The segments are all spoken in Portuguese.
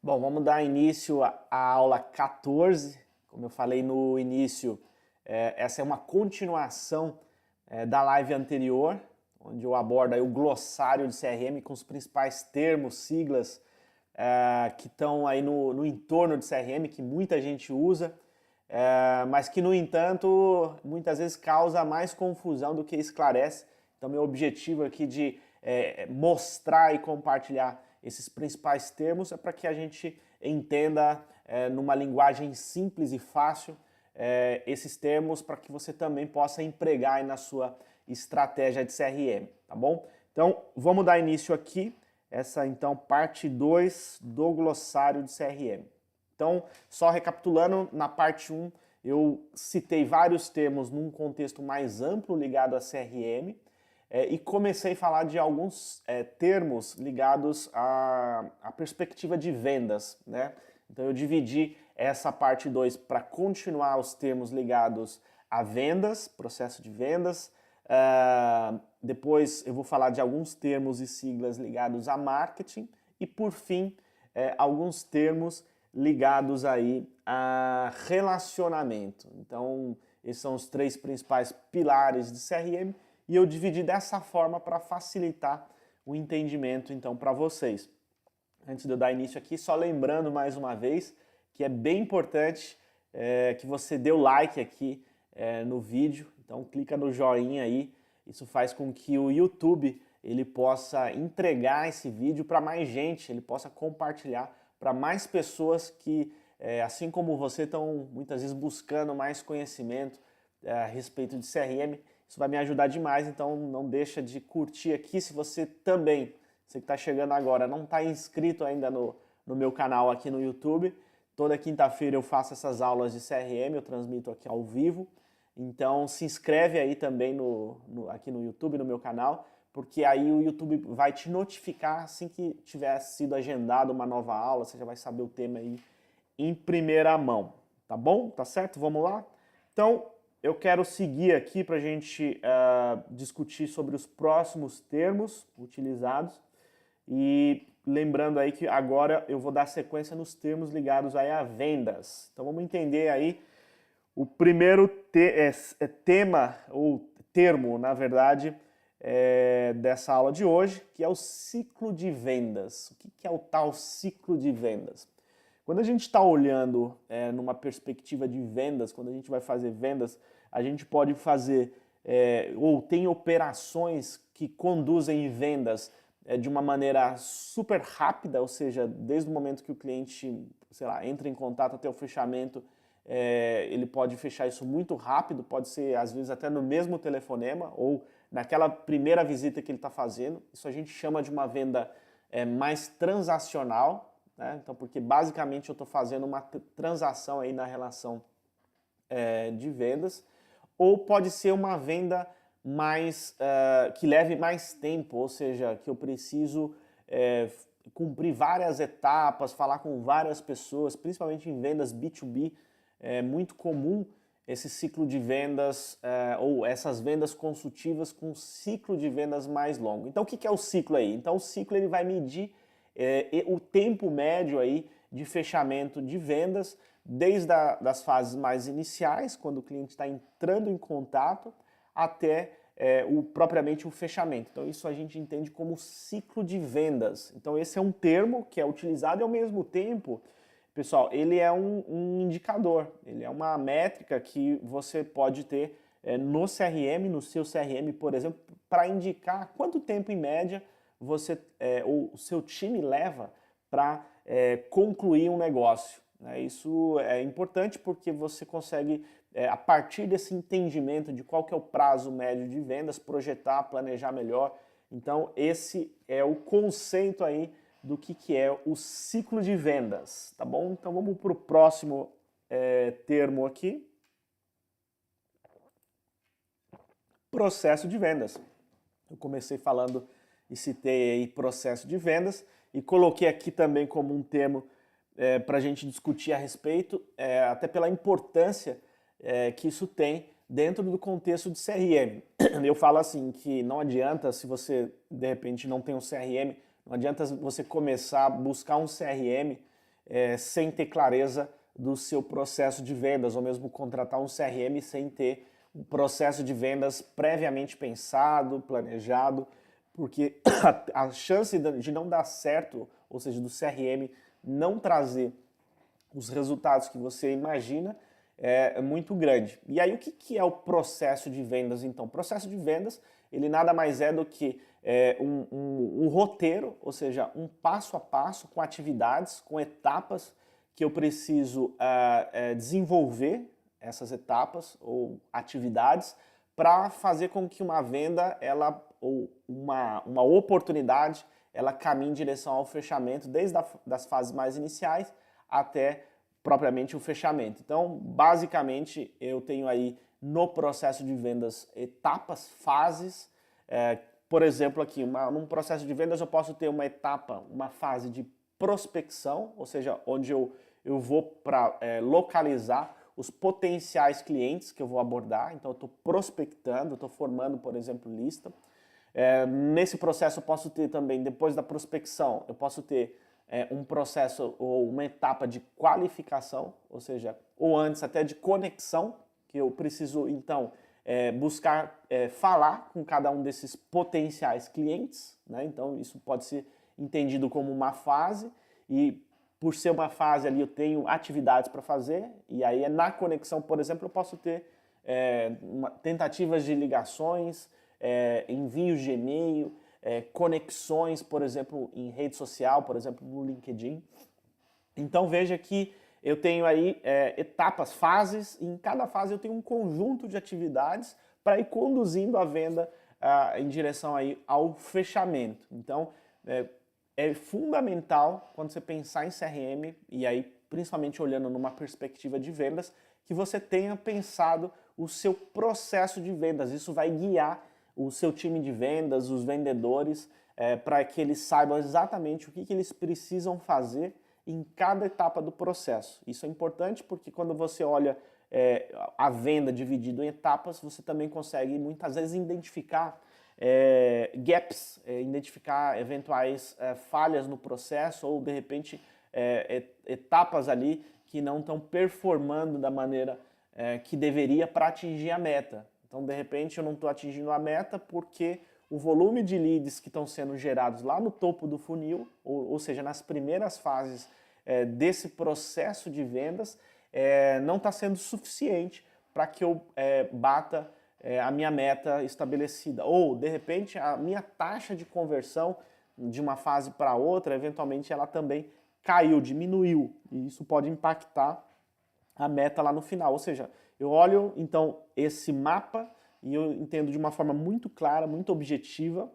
Bom, vamos dar início à aula 14. Como eu falei no início, essa é uma continuação da live anterior, onde eu abordo aí o glossário de CRM com os principais termos, siglas que estão aí no entorno de CRM, que muita gente usa, mas que, no entanto, muitas vezes causa mais confusão do que esclarece. Então, meu objetivo aqui de mostrar e compartilhar esses principais termos é para que a gente entenda numa linguagem simples e fácil esses termos, para que você também possa empregar aí na sua estratégia de CRM, tá bom? Então, vamos dar início aqui, essa então parte 2 do glossário de CRM. Então, só recapitulando, na parte 1 eu citei vários termos num contexto mais amplo ligado a CRM, e comecei a falar de alguns termos ligados à perspectiva de vendas, né? Então eu dividi essa parte 2 para continuar os termos ligados a vendas, processo de vendas. Depois eu vou falar de alguns termos e siglas ligados a marketing e, por fim, alguns termos ligados aí a relacionamento. Então esses são os 3 principais pilares de CRM. E eu dividi dessa forma para facilitar o entendimento, então, para vocês. Antes de eu dar início aqui, só lembrando mais uma vez que é bem importante que você dê o like aqui no vídeo. Então, clica no joinha aí. Isso faz com que o YouTube ele possa entregar esse vídeo para mais gente, ele possa compartilhar para mais pessoas que, assim como você, estão muitas vezes buscando mais conhecimento a respeito de CRM. Isso vai me ajudar demais, então não deixa de curtir aqui. Se você também, você que está chegando agora, não está inscrito ainda no meu canal aqui no YouTube, toda quinta-feira eu faço essas aulas de CRM, eu transmito aqui ao vivo. Então se inscreve aí também aqui no YouTube, no meu canal, porque aí o YouTube vai te notificar assim que tiver sido agendada uma nova aula, você já vai saber o tema aí em primeira mão, tá bom? Tá certo? Vamos lá? Então, eu quero seguir aqui para a gente discutir sobre os próximos termos utilizados e lembrando aí que agora eu vou dar sequência nos termos ligados aí a vendas. Então vamos entender aí o primeiro tema, ou termo, na verdade, dessa aula de hoje, que é o ciclo de vendas. O que é o tal ciclo de vendas? Quando a gente está olhando numa perspectiva de vendas, quando a gente vai fazer vendas, a gente pode fazer ou tem operações que conduzem vendas de uma maneira super rápida, ou seja, desde o momento que o cliente, sei lá, entra em contato até o fechamento, ele pode fechar isso muito rápido, pode ser às vezes até no mesmo telefonema ou naquela primeira visita que ele está fazendo. Isso a gente chama de uma venda mais transacional. Então, porque basicamente eu estou fazendo uma transação aí na relação de vendas, ou pode ser uma venda mais que leve mais tempo, ou seja, que eu preciso cumprir várias etapas, falar com várias pessoas, principalmente em vendas B2B, é muito comum esse ciclo de vendas ou essas vendas consultivas com ciclo de vendas mais longo. Então, o que é o ciclo aí? Então, o ciclo ele vai medir o tempo médio aí de fechamento de vendas, desde das fases mais iniciais, quando o cliente está entrando em contato, até propriamente o fechamento. Então isso a gente entende como ciclo de vendas. Então esse é um termo que é utilizado e ao mesmo tempo, pessoal, ele é um indicador, ele é uma métrica que você pode ter no CRM, no seu CRM, por exemplo, para indicar quanto tempo em média ou o seu time leva para concluir um negócio. Isso é importante porque você consegue, a partir desse entendimento de qual que é o prazo médio de vendas, projetar, planejar melhor. Então esse é o conceito aí do que é o ciclo de vendas, tá bom? Então vamos para o próximo termo aqui. Processo de vendas. Eu comecei falando e citei aí processo de vendas e coloquei aqui também como um termo para a gente discutir a respeito, até pela importância que isso tem dentro do contexto de CRM. Eu falo assim que não adianta, se você de repente não tem um CRM, não adianta você começar a buscar um CRM sem ter clareza do seu processo de vendas, ou mesmo contratar um CRM sem ter um processo de vendas previamente pensado, planejado, porque a chance de não dar certo, ou seja, do CRM não trazer os resultados que você imagina, é muito grande. E aí o que é o processo de vendas então? O processo de vendas, ele nada mais é do que um roteiro, ou seja, um passo a passo com atividades, com etapas que eu preciso desenvolver essas etapas ou atividades para fazer com que uma venda, ou uma oportunidade, ela caminhe em direção ao fechamento, desde das fases mais iniciais até propriamente o fechamento. Então, basicamente, eu tenho aí no processo de vendas etapas, fases. Por exemplo, aqui, num processo de vendas eu posso ter uma etapa, uma fase de prospecção, ou seja, onde eu vou para localizar os potenciais clientes que eu vou abordar. Então, eu estou prospectando, estou formando, por exemplo, lista. Nesse processo eu posso ter também, depois da prospecção, eu posso ter um processo ou uma etapa de qualificação, ou seja, ou antes até de conexão, que eu preciso então buscar falar com cada um desses potenciais clientes, né? Então isso pode ser entendido como uma fase, e por ser uma fase ali eu tenho atividades para fazer, e aí na conexão, por exemplo, eu posso ter tentativas de ligações, envios de e-mail, conexões, por exemplo, em rede social, por exemplo, no LinkedIn. Então veja que eu tenho aí etapas, fases, e em cada fase eu tenho um conjunto de atividades para ir conduzindo a venda em direção aí ao fechamento. Então é fundamental quando você pensar em CRM, e aí principalmente olhando numa perspectiva de vendas, que você tenha pensado o seu processo de vendas. Isso vai guiar o seu time de vendas, os vendedores, para que eles saibam exatamente o que eles precisam fazer em cada etapa do processo. Isso é importante porque quando você olha a venda dividida em etapas, você também consegue muitas vezes identificar gaps, identificar eventuais falhas no processo ou de repente etapas ali que não estão performando da maneira que deveria para atingir a meta. Então, de repente, eu não estou atingindo a meta porque o volume de leads que estão sendo gerados lá no topo do funil, ou seja, nas primeiras fases desse processo de vendas, não está sendo suficiente para que eu bata a minha meta estabelecida. Ou, de repente, a minha taxa de conversão de uma fase para outra, eventualmente, ela também caiu, diminuiu. E isso pode impactar a meta lá no final. Ou seja, eu olho, então, esse mapa e eu entendo de uma forma muito clara, muito objetiva,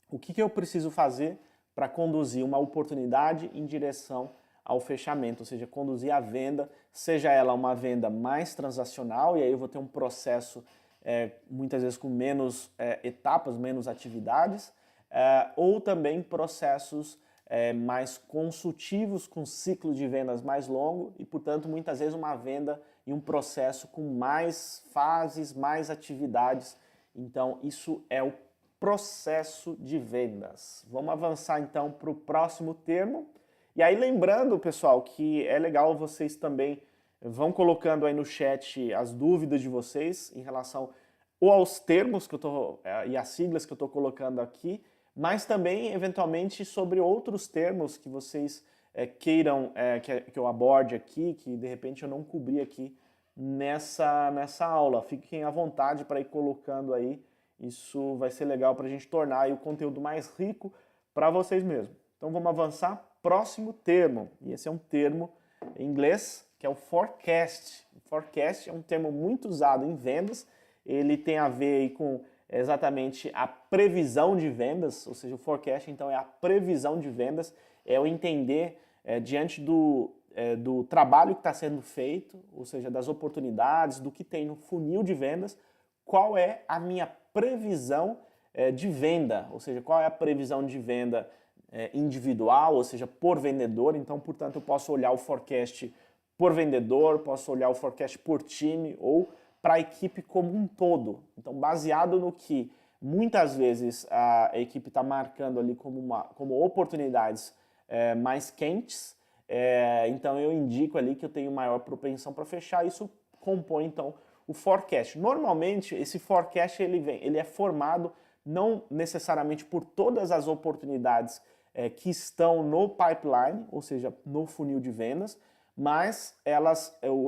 o que eu preciso fazer para conduzir uma oportunidade em direção ao fechamento, ou seja, conduzir a venda, seja ela uma venda mais transacional, e aí eu vou ter um processo muitas vezes com menos etapas, menos atividades, ou também processos mais consultivos, com ciclo de vendas mais longo e, portanto, muitas vezes uma venda e um processo com mais fases, mais atividades. Então, isso é o processo de vendas. Vamos avançar, então, para o próximo termo. E aí, lembrando, pessoal, que é legal vocês também vão colocando aí no chat as dúvidas de vocês em relação ou aos termos que eu tô, e as siglas que eu estou colocando aqui, mas também, eventualmente, sobre outros termos que vocês queiram que eu aborde aqui, que de repente eu não cobri aqui nessa aula. Fiquem à vontade para ir colocando aí, isso vai ser legal para a gente tornar aí o conteúdo mais rico para vocês mesmos. Então vamos avançar. Próximo termo, e esse é um termo em inglês, que é o forecast. O forecast é um termo muito usado em vendas, ele tem a ver aí com é exatamente a previsão de vendas, ou seja, o forecast então é a previsão de vendas, é o entender diante do trabalho que está sendo feito, ou seja, das oportunidades, do que tem no funil de vendas, qual é a minha previsão de venda, ou seja, qual é a previsão de venda individual, ou seja, por vendedor. Então, portanto, eu posso olhar o forecast por vendedor, posso olhar o forecast por time ou para a equipe como um todo. Então, baseado no que muitas vezes a equipe está marcando ali como oportunidades mais quentes, então eu indico ali que eu tenho maior propensão para fechar. Isso compõe então o forecast. Normalmente esse forecast ele é formado não necessariamente por todas as oportunidades que estão no pipeline, ou seja, no funil de vendas, mas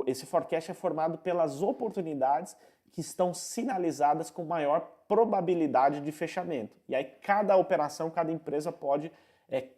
esse forecast é formado pelas oportunidades que estão sinalizadas com maior probabilidade de fechamento. E aí cada operação, cada empresa pode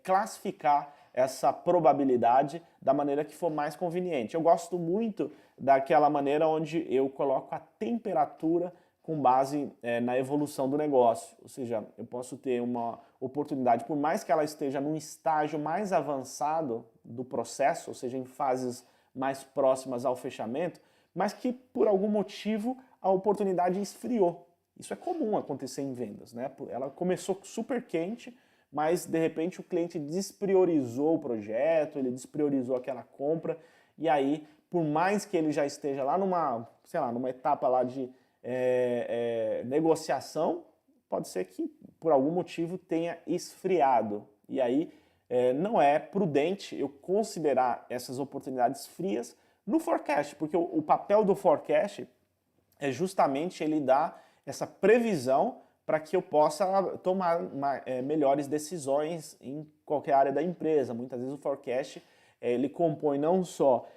classificar essa probabilidade da maneira que for mais conveniente. Eu gosto muito daquela maneira onde eu coloco a temperatura com base na evolução do negócio. Ou seja, eu posso ter uma oportunidade, por mais que ela esteja num estágio mais avançado do processo, ou seja, em fases mais próximas ao fechamento, mas que por algum motivo a oportunidade esfriou. Isso é comum acontecer em vendas, né? Ela começou super quente, mas de repente o cliente despriorizou o projeto, ele despriorizou aquela compra, e aí, por mais que ele já esteja lá numa etapa lá de negociação, pode ser que por algum motivo tenha esfriado. E aí não é prudente eu considerar essas oportunidades frias no forecast, porque o papel do forecast é justamente ele dar essa previsão para que eu possa tomar melhores decisões em qualquer área da empresa. Muitas vezes o forecast ele compõe não só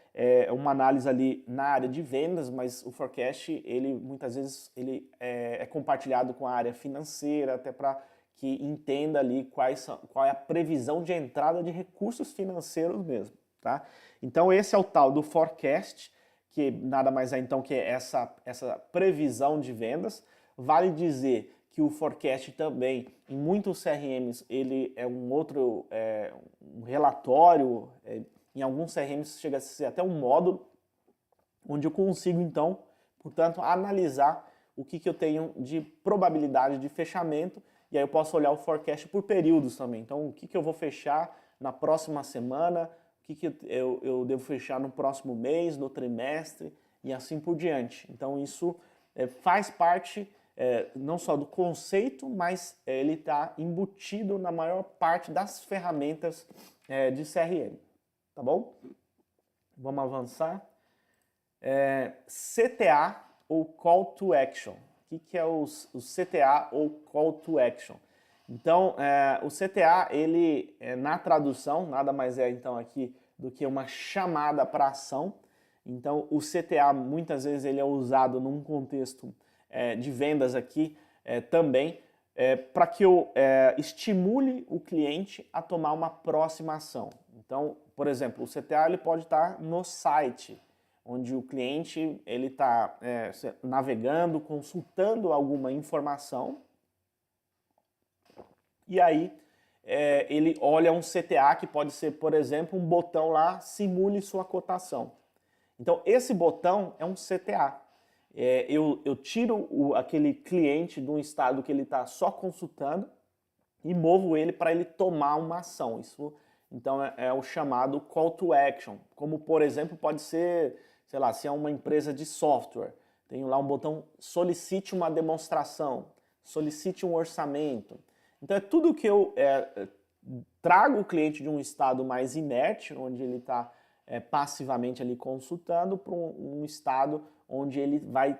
uma análise ali na área de vendas, mas o forecast ele muitas vezes ele é compartilhado com a área financeira, até para que entenda ali qual é a previsão de entrada de recursos financeiros mesmo, tá? Então esse é o tal do forecast, que nada mais é então que essa previsão de vendas. Vale dizer que o forecast também, em muitos CRMs, ele é um relatório, em alguns CRMs chega a ser até um módulo, onde eu consigo então, portanto, analisar o que eu tenho de probabilidade de fechamento, e aí eu posso olhar o forecast por períodos também. Então, o que eu vou fechar na próxima semana, o que eu devo fechar no próximo mês, no trimestre, e assim por diante. Então, isso faz parte não só do conceito, mas ele está embutido na maior parte das ferramentas de CRM. Tá bom? Vamos avançar. CTA ou Call to Action. O que é o CTA ou Call to Action? Então, o CTA, ele, na tradução, nada mais é então aqui do que uma chamada para ação. Então, o CTA, muitas vezes, ele é usado num contexto de vendas aqui também, para que eu estimule o cliente a tomar uma próxima ação. Então, por exemplo, o CTA ele pode estar no site, onde o cliente ele está navegando, consultando alguma informação, e aí ele olha um CTA que pode ser, por exemplo, um botão lá, simule sua cotação. Então, esse botão é um CTA. Eu tiro aquele cliente de um estado que ele está só consultando e movo ele para ele tomar uma ação. Isso, então, é o chamado Call to Action. Como, por exemplo, pode ser, sei lá, se é uma empresa de software, tem lá um botão solicite uma demonstração, solicite um orçamento. Então, é tudo que eu trago o cliente de um estado mais inerte, onde ele está passivamente ali consultando, para um estado onde ele vai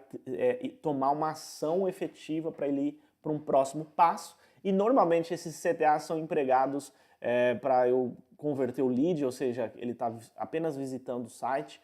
tomar uma ação efetiva para ele ir para um próximo passo. E normalmente esses CTAs são empregados para eu converter o lead, ou seja, ele está apenas visitando o site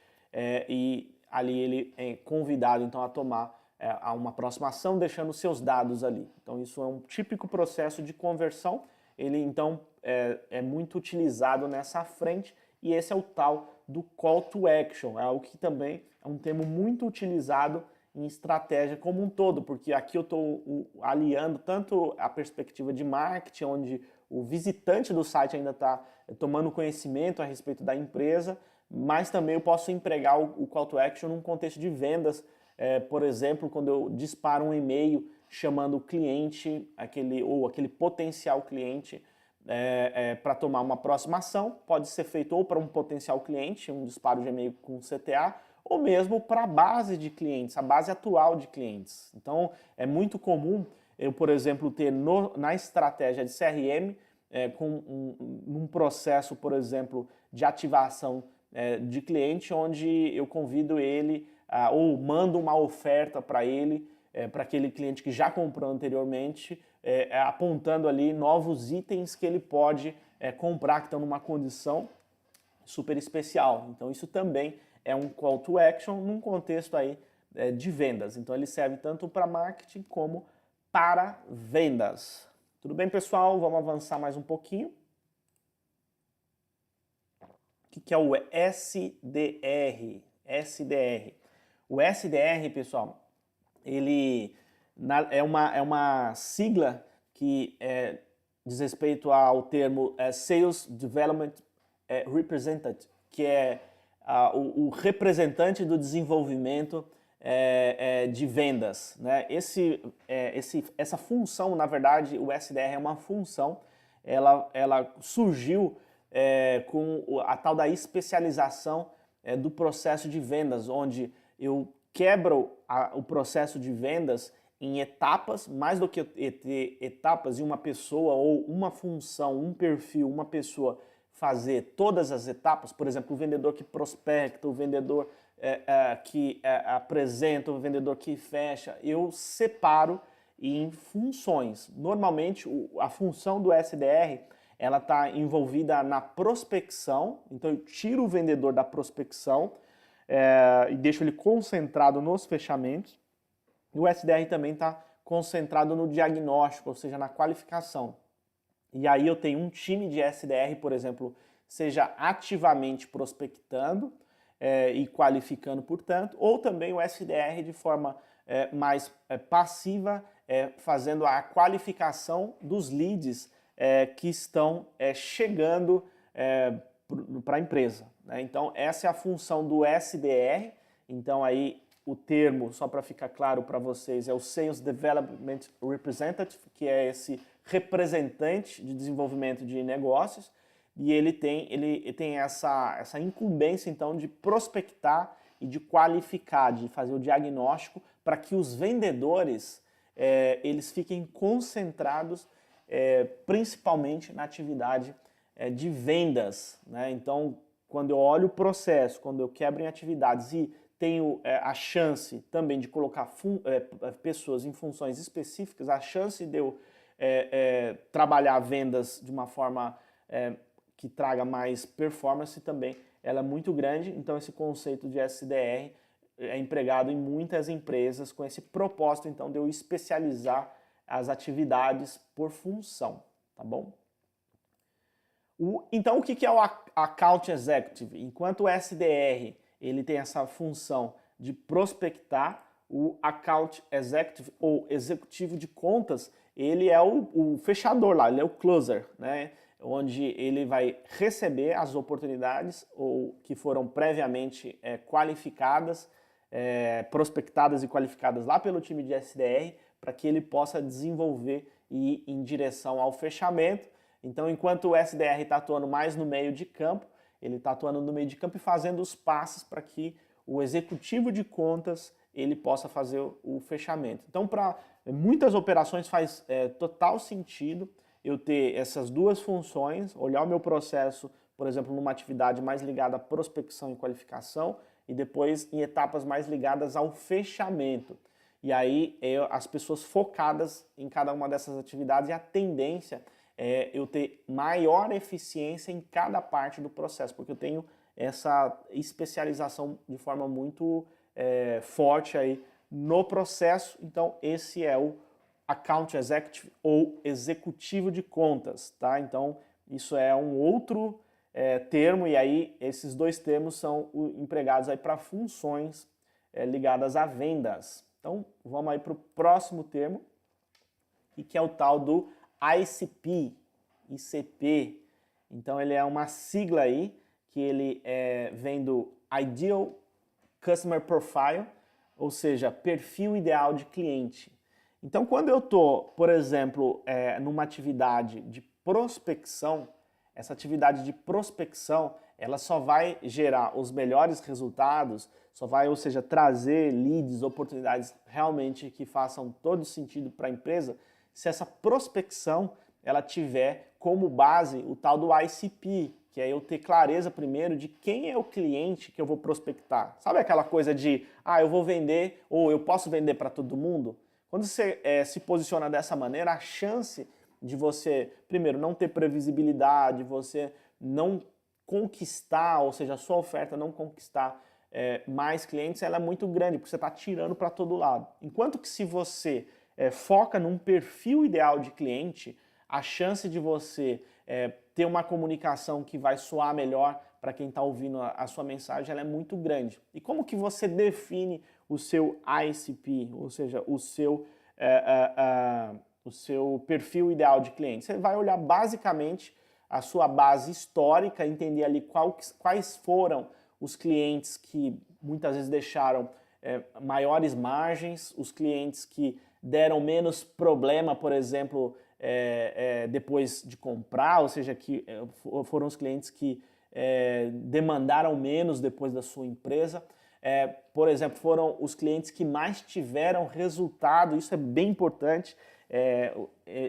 e ali ele é convidado então a tomar a uma próxima ação, deixando seus dados ali. Então isso é um típico processo de conversão, ele então é muito utilizado nessa frente, e esse é o tal do Call to Action, é algo que também é um termo muito utilizado em estratégia como um todo, porque aqui eu estou aliando tanto a perspectiva de marketing, onde o visitante do site ainda está tomando conhecimento a respeito da empresa, mas também eu posso empregar o call to action num contexto de vendas, por exemplo, quando eu disparo um e-mail chamando o cliente, aquele potencial cliente, para tomar uma próxima ação, pode ser feito ou para um potencial cliente, um disparo de e-mail com CTA, ou mesmo para a base de clientes, a base atual de clientes. Então, é muito comum eu, por exemplo, ter na estratégia de CRM, num processo, por exemplo, de ativação de cliente, onde eu convido ele, ou mando uma oferta para ele, para aquele cliente que já comprou anteriormente, apontando ali novos itens que ele pode comprar, que estão numa condição super especial. Então isso também é um call to action num contexto aí de vendas. Então ele serve tanto para marketing como para vendas. Tudo bem, pessoal? Vamos avançar mais um pouquinho. O que é o SDR? SDR. O SDR, pessoal, ele é uma sigla que diz respeito ao termo Sales Development Representative, que é o representante do desenvolvimento de vendas, né? Essa função, na verdade, o SDR é uma função, ela surgiu com a tal da especialização do processo de vendas, onde eu quebro o processo de vendas em etapas, mais do que ter etapas e uma pessoa ou uma função, um perfil, uma pessoa fazer todas as etapas, por exemplo, o vendedor que prospecta, o vendedor que apresenta, o vendedor que fecha, eu separo em funções. Normalmente, a função do SDR, ela está envolvida na prospecção, então eu tiro o vendedor da prospecção e deixo ele concentrado nos fechamentos. E o SDR também está concentrado no diagnóstico, ou seja, na qualificação. E aí eu tenho um time de SDR, por exemplo, seja ativamente prospectando e qualificando, portanto, ou também o SDR de forma mais passiva, fazendo a qualificação dos leads que estão chegando para a empresa, né? Então, essa é a função do SDR. Então, aí o termo, só para ficar claro para vocês, é o Sales Development Representative, que é esse representante de desenvolvimento de negócios, e ele tem essa incumbência, então, de prospectar e de qualificar, de fazer o diagnóstico para que os vendedores eles fiquem concentrados principalmente na atividade de vendas, né? Então, quando eu olho o processo, quando eu quebro em atividades e tenho a chance também de colocar pessoas em funções específicas, a chance de eu trabalhar vendas de uma forma que traga mais performance também, ela é muito grande. Então esse conceito de SDR é empregado em muitas empresas com esse propósito, então, de eu especializar as atividades por função, tá bom? Então o que é o Account Executive? Enquanto o SDR ele tem essa função de prospectar, o Account Executive ou executivo de contas, ele é o fechador lá, ele é o closer, né? Onde ele vai receber as oportunidades ou que foram previamente qualificadas, prospectadas e qualificadas lá pelo time de SDR, para que ele possa desenvolver e ir em direção ao fechamento. Então, enquanto o SDR está atuando mais no meio de campo, ele está atuando no meio de campo e fazendo os passos para que o executivo de contas ele possa fazer o fechamento. Então, para muitas operações faz total sentido eu ter essas duas funções, olhar o meu processo, por exemplo, numa atividade mais ligada à prospecção e qualificação, e depois em etapas mais ligadas ao fechamento. E aí as pessoas focadas em cada uma dessas atividades, e a tendência eu ter maior eficiência em cada parte do processo, porque eu tenho essa especialização de forma muito forte aí no processo. Então esse é o Account Executive ou executivo de contas, tá? Então isso é um outro termo, e aí esses dois termos são empregados aí para funções ligadas a vendas. Então, vamos aí para o próximo termo, e que é o tal do ICP. Então, ele é uma sigla aí, que ele vem do Ideal Customer Profile, ou seja, perfil ideal de cliente. Então, quando eu estou, por exemplo, numa atividade de prospecção, essa atividade de prospecção, ela só vai gerar os melhores resultados, só vai, ou seja, trazer leads, oportunidades realmente que façam todo sentido para a empresa, se essa prospecção ela tiver como base o tal do ICP, que é eu ter clareza primeiro de quem é o cliente que eu vou prospectar. Sabe aquela coisa de, eu vou vender ou eu posso vender para todo mundo? Quando você se posiciona dessa maneira, a chance de você, primeiro, não ter previsibilidade, você não conquistar, ou seja, a sua oferta não conquistar mais clientes, ela é muito grande, porque você está tirando para todo lado. Enquanto que se você foca num perfil ideal de cliente, a chance de você ter uma comunicação que vai soar melhor para quem está ouvindo a sua mensagem, ela é muito grande. E como que você define o seu ICP, ou seja, o seu perfil ideal de cliente? Você vai olhar basicamente a sua base histórica, entender ali quais foram os clientes que muitas vezes deixaram maiores margens, os clientes que deram menos problema, por exemplo, depois de comprar, ou seja, que foram os clientes que demandaram menos depois da sua empresa. Por exemplo, foram os clientes que mais tiveram resultado, isso é bem importante,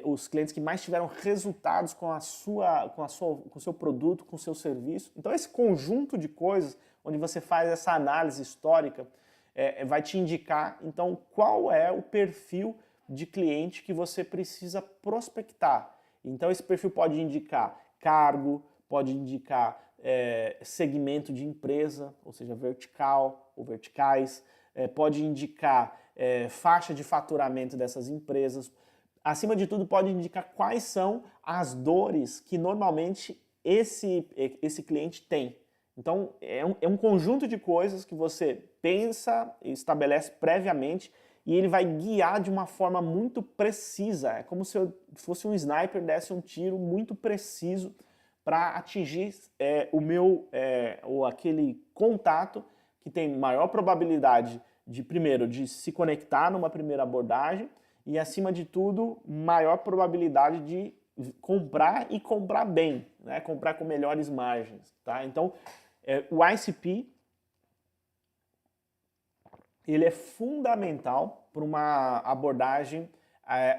os clientes que mais tiveram resultados com o seu produto, com o seu serviço. Então esse conjunto de coisas, onde você faz essa análise histórica, vai te indicar, então, qual é o perfil de cliente que você precisa prospectar. Então esse perfil pode indicar cargo, pode indicar segmento de empresa, ou seja, vertical ou verticais, pode indicar faixa de faturamento dessas empresas. Acima de tudo, pode indicar quais são as dores que normalmente esse cliente tem. Então, é um conjunto de coisas que você pensa e estabelece previamente e ele vai guiar de uma forma muito precisa. É como se eu fosse um sniper, desse um tiro muito preciso para atingir ou aquele contato que tem maior probabilidade de, primeiro, de se conectar numa primeira abordagem e, acima de tudo, maior probabilidade de comprar e comprar bem, né? Comprar com melhores margens. Tá? Então, o ICP ele é fundamental para uma abordagem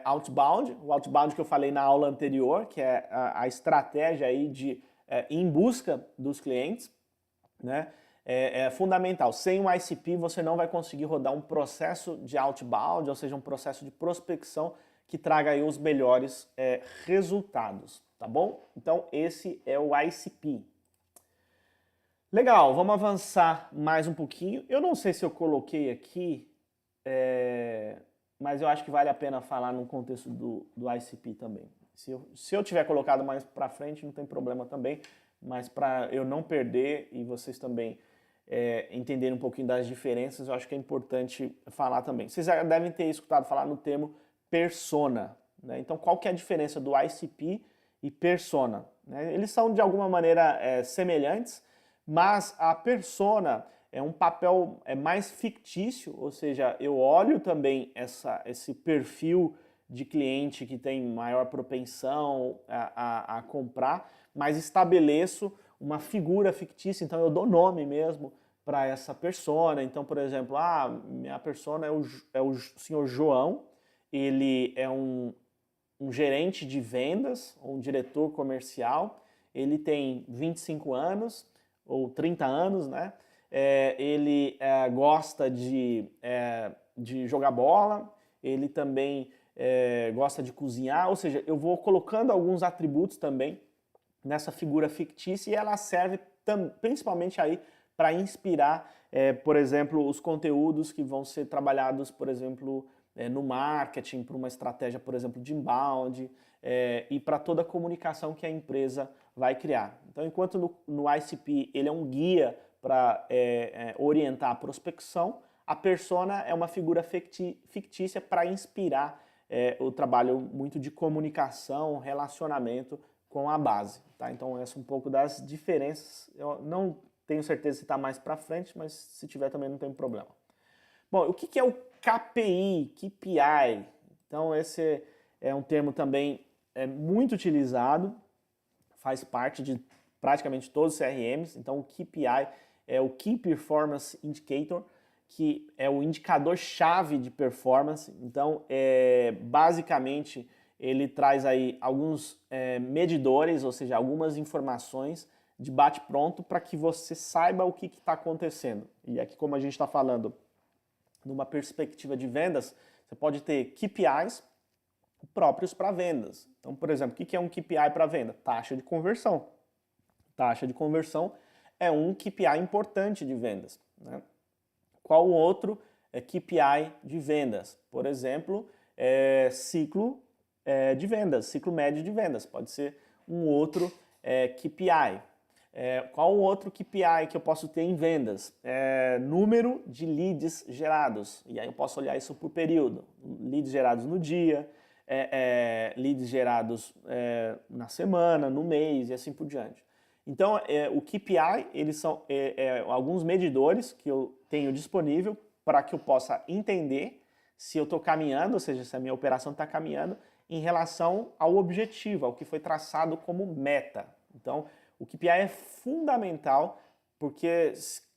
outbound, o outbound que eu falei na aula anterior, que é a estratégia aí de ir em busca dos clientes, né? É fundamental. Sem o ICP você não vai conseguir rodar um processo de outbound, ou seja, um processo de prospecção que traga aí os melhores resultados, tá bom? Então esse é o ICP. Legal, vamos avançar mais um pouquinho. Eu não sei se eu coloquei aqui, mas eu acho que vale a pena falar no contexto do ICP também. Se eu tiver colocado mais para frente, não tem problema também, mas para eu não perder e vocês também entenderem um pouquinho das diferenças, eu acho que é importante falar também. Vocês já devem ter escutado falar no termo persona, né? Então, qual que é a diferença do ICP e persona? Né? Eles são, de alguma maneira, semelhantes, mas a persona é um papel mais fictício, ou seja, eu olho também esse perfil de cliente que tem maior propensão a comprar, mas estabeleço uma figura fictícia, então eu dou nome mesmo para essa persona. Então, por exemplo, minha persona é o senhor João, ele é um gerente de vendas, um diretor comercial, ele tem 25 anos, ou 30 anos, né? Ele gosta de jogar bola, ele também gosta de cozinhar, ou seja, eu vou colocando alguns atributos também nessa figura fictícia e ela serve principalmente aí para inspirar, por exemplo, os conteúdos que vão ser trabalhados, por exemplo, no marketing, para uma estratégia, por exemplo, de inbound e para toda a comunicação que a empresa vai criar. Então, enquanto no ICP ele é um guia para orientar a prospecção, A persona é uma figura fictícia para inspirar o trabalho muito de comunicação, relacionamento com a base. Tá? Então essa é um pouco das diferenças. Eu não tenho certeza se está mais para frente, mas se tiver também não tem problema. Bom, o que é o KPI, KPI? Então esse é um termo também muito utilizado, faz parte de praticamente todos os CRMs. Então o KPI é o Key Performance Indicator, que é o indicador-chave de performance. Então, basicamente, ele traz aí alguns medidores, ou seja, algumas informações de bate-pronto para que você saiba o que está acontecendo. E aqui, como a gente está falando numa perspectiva de vendas, você pode ter KPIs próprios para vendas. Então, por exemplo, o que é um KPI para venda? Taxa de conversão. Taxa de conversão é um KPI importante de vendas, né? Qual outro KPI de vendas? Por exemplo, ciclo de vendas, ciclo médio de vendas, pode ser um outro KPI. Qual outro KPI que eu posso ter em vendas? Número de leads gerados, e aí eu posso olhar isso por período. Leads gerados no dia, leads gerados na semana, no mês e assim por diante. Então, o KPI, eles são alguns medidores que eu tenho disponível para que eu possa entender se eu estou caminhando, ou seja, se a minha operação está caminhando em relação ao objetivo, ao que foi traçado como meta. Então, o KPI é fundamental porque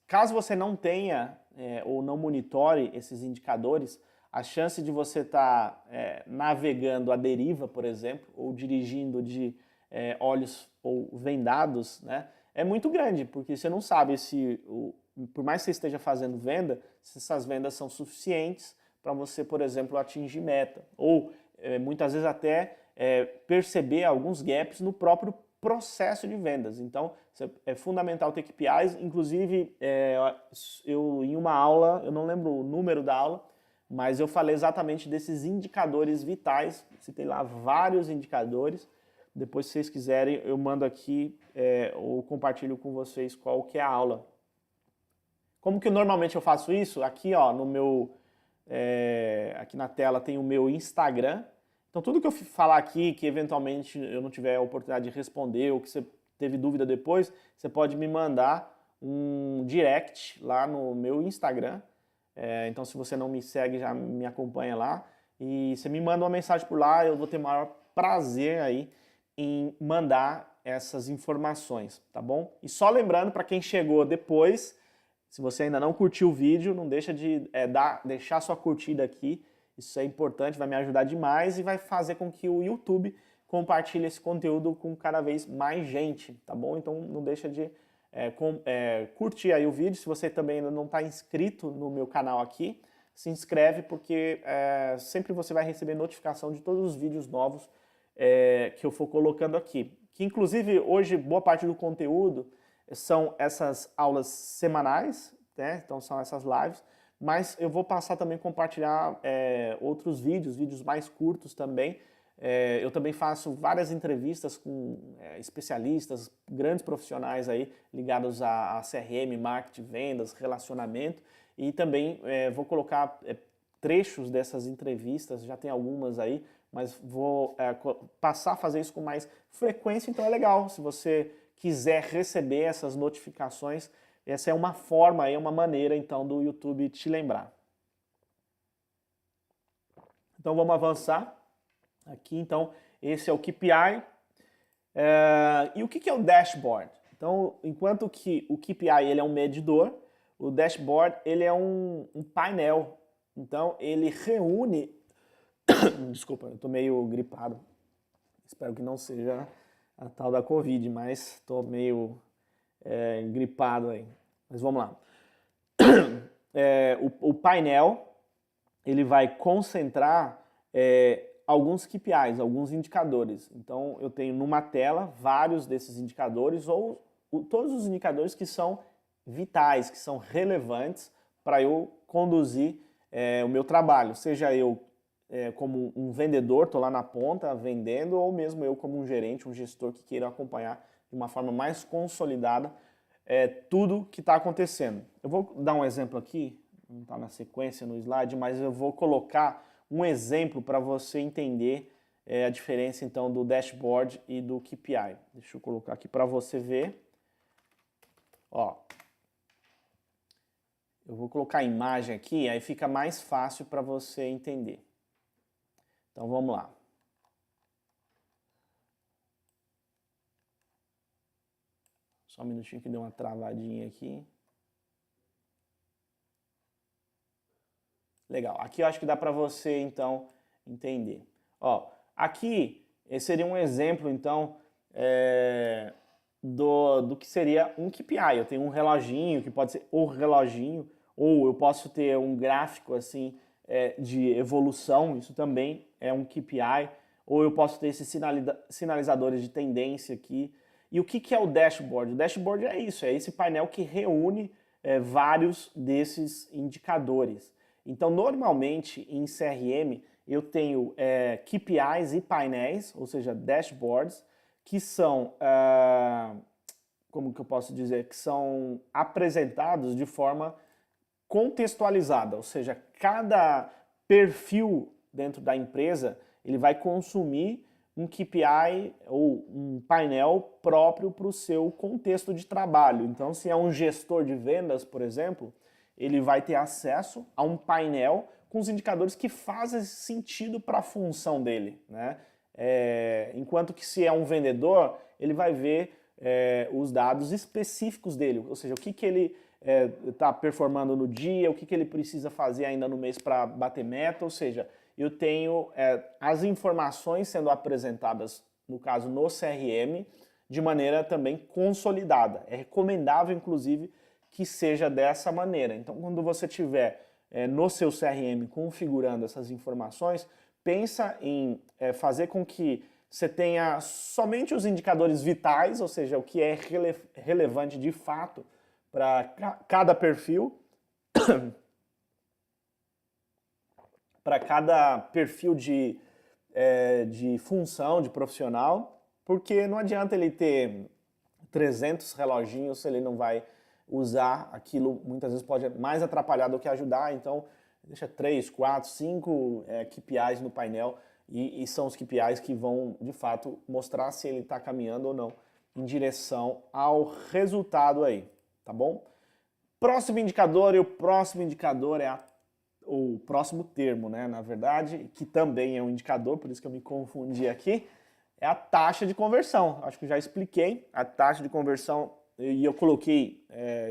caso você não tenha ou não monitore esses indicadores, a chance de você estar navegando à deriva, por exemplo, ou dirigindo de olhos ou vendados, né, é muito grande, porque você não sabe se, por mais que você esteja fazendo venda, se essas vendas são suficientes para você, por exemplo, atingir meta. Ou, muitas vezes, até perceber alguns gaps no próprio processo de vendas. Então, é fundamental ter KPIs. Inclusive, eu em uma aula, eu não lembro o número da aula, mas eu falei exatamente desses indicadores vitais. Citei lá vários indicadores. Depois, se vocês quiserem, eu mando aqui ou compartilho com vocês qual que é a aula. Como que normalmente eu faço isso? Aqui, ó, no meu, aqui na tela tem o meu Instagram. Então, tudo que eu falar aqui, que eventualmente eu não tiver a oportunidade de responder ou que você teve dúvida depois, você pode me mandar um direct lá no meu Instagram. Então, se você não me segue, já me acompanha lá. E você me manda uma mensagem por lá, eu vou ter o maior prazer aí em mandar essas informações, tá bom? E só lembrando, para quem chegou depois, se você ainda não curtiu o vídeo, não deixa de deixar sua curtida aqui. Isso é importante, vai me ajudar demais e vai fazer com que o YouTube compartilhe esse conteúdo com cada vez mais gente, tá bom? Então não deixa de curtir aí o vídeo. Se você também ainda não está inscrito no meu canal aqui, se inscreve porque sempre você vai receber notificação de todos os vídeos novos que eu for colocando aqui. Que inclusive hoje boa parte do conteúdo são essas aulas semanais, né? Então são essas lives, mas eu vou passar também a compartilhar outros vídeos mais curtos também. Eu também faço várias entrevistas com especialistas, grandes profissionais aí ligados a CRM, marketing, vendas, relacionamento, e também vou colocar trechos dessas entrevistas, já tem algumas aí, mas vou passar a fazer isso com mais frequência, então é legal. Se você quiser receber essas notificações, essa é uma forma, é uma maneira então do YouTube te lembrar. Então vamos avançar. Aqui então, esse é o KPI. E o que é o dashboard? Então, enquanto que o KPI ele é um medidor, o dashboard ele é um painel. Então ele reúne... Desculpa, eu estou meio gripado. Espero que não seja a tal da Covid, mas estou meio gripado aí. Mas vamos lá. O painel ele vai concentrar alguns KPIs, alguns indicadores. Então eu tenho numa tela vários desses indicadores ou todos os indicadores que são vitais, que são relevantes para eu conduzir o meu trabalho, seja eu como um vendedor, estou lá na ponta vendendo, ou mesmo eu como um gerente, um gestor que queira acompanhar de uma forma mais consolidada tudo que está acontecendo. Eu vou dar um exemplo aqui, não está na sequência no slide, mas eu vou colocar um exemplo para você entender a diferença então do dashboard e do KPI. Deixa eu colocar aqui para você ver. Ó, eu vou colocar a imagem aqui, aí fica mais fácil para você entender. Então vamos lá. Só um minutinho que deu uma travadinha aqui. Legal, aqui eu acho que dá para você então entender. Ó, aqui esse seria um exemplo então do que seria um KPI. Eu tenho um reloginho, que pode ser o reloginho, ou eu posso ter um gráfico assim de evolução, isso também é um KPI, ou eu posso ter esses sinalizadores de tendência aqui. E o que é o dashboard? O dashboard é isso, é esse painel que reúne vários desses indicadores. Então, normalmente em CRM eu tenho KPIs e painéis, ou seja, dashboards, que são, como que eu posso dizer, que são apresentados de forma contextualizada, ou seja, cada perfil dentro da empresa ele vai consumir um KPI ou um painel próprio para o seu contexto de trabalho. Então, se é um gestor de vendas, por exemplo, ele vai ter acesso a um painel com os indicadores que fazem sentido para a função dele, né? Enquanto que se é um vendedor, ele vai ver os dados específicos dele, ou seja, o que ele está performando no dia, o que ele precisa fazer ainda no mês para bater meta, ou seja, eu tenho as informações sendo apresentadas, no caso no CRM, de maneira também consolidada. É recomendável, inclusive, que seja dessa maneira. Então, quando você tiver no seu CRM configurando essas informações, pensa em fazer com que você tenha somente os indicadores vitais, ou seja, o que é relevante de fato para cada perfil, para cada perfil de função, de profissional, porque não adianta ele ter 300 reloginhos se ele não vai usar aquilo, muitas vezes pode mais atrapalhar do que ajudar, então deixa 3, 4, 5 KPIs no painel e são os KPIs que vão, de fato, mostrar se ele está caminhando ou não em direção ao resultado aí, tá bom? Próximo indicador, e o próximo indicador é o próximo termo, né, na verdade, que também é um indicador, por isso que eu me confundi aqui, é a taxa de conversão. Acho que eu já expliquei a taxa de conversão e eu coloquei,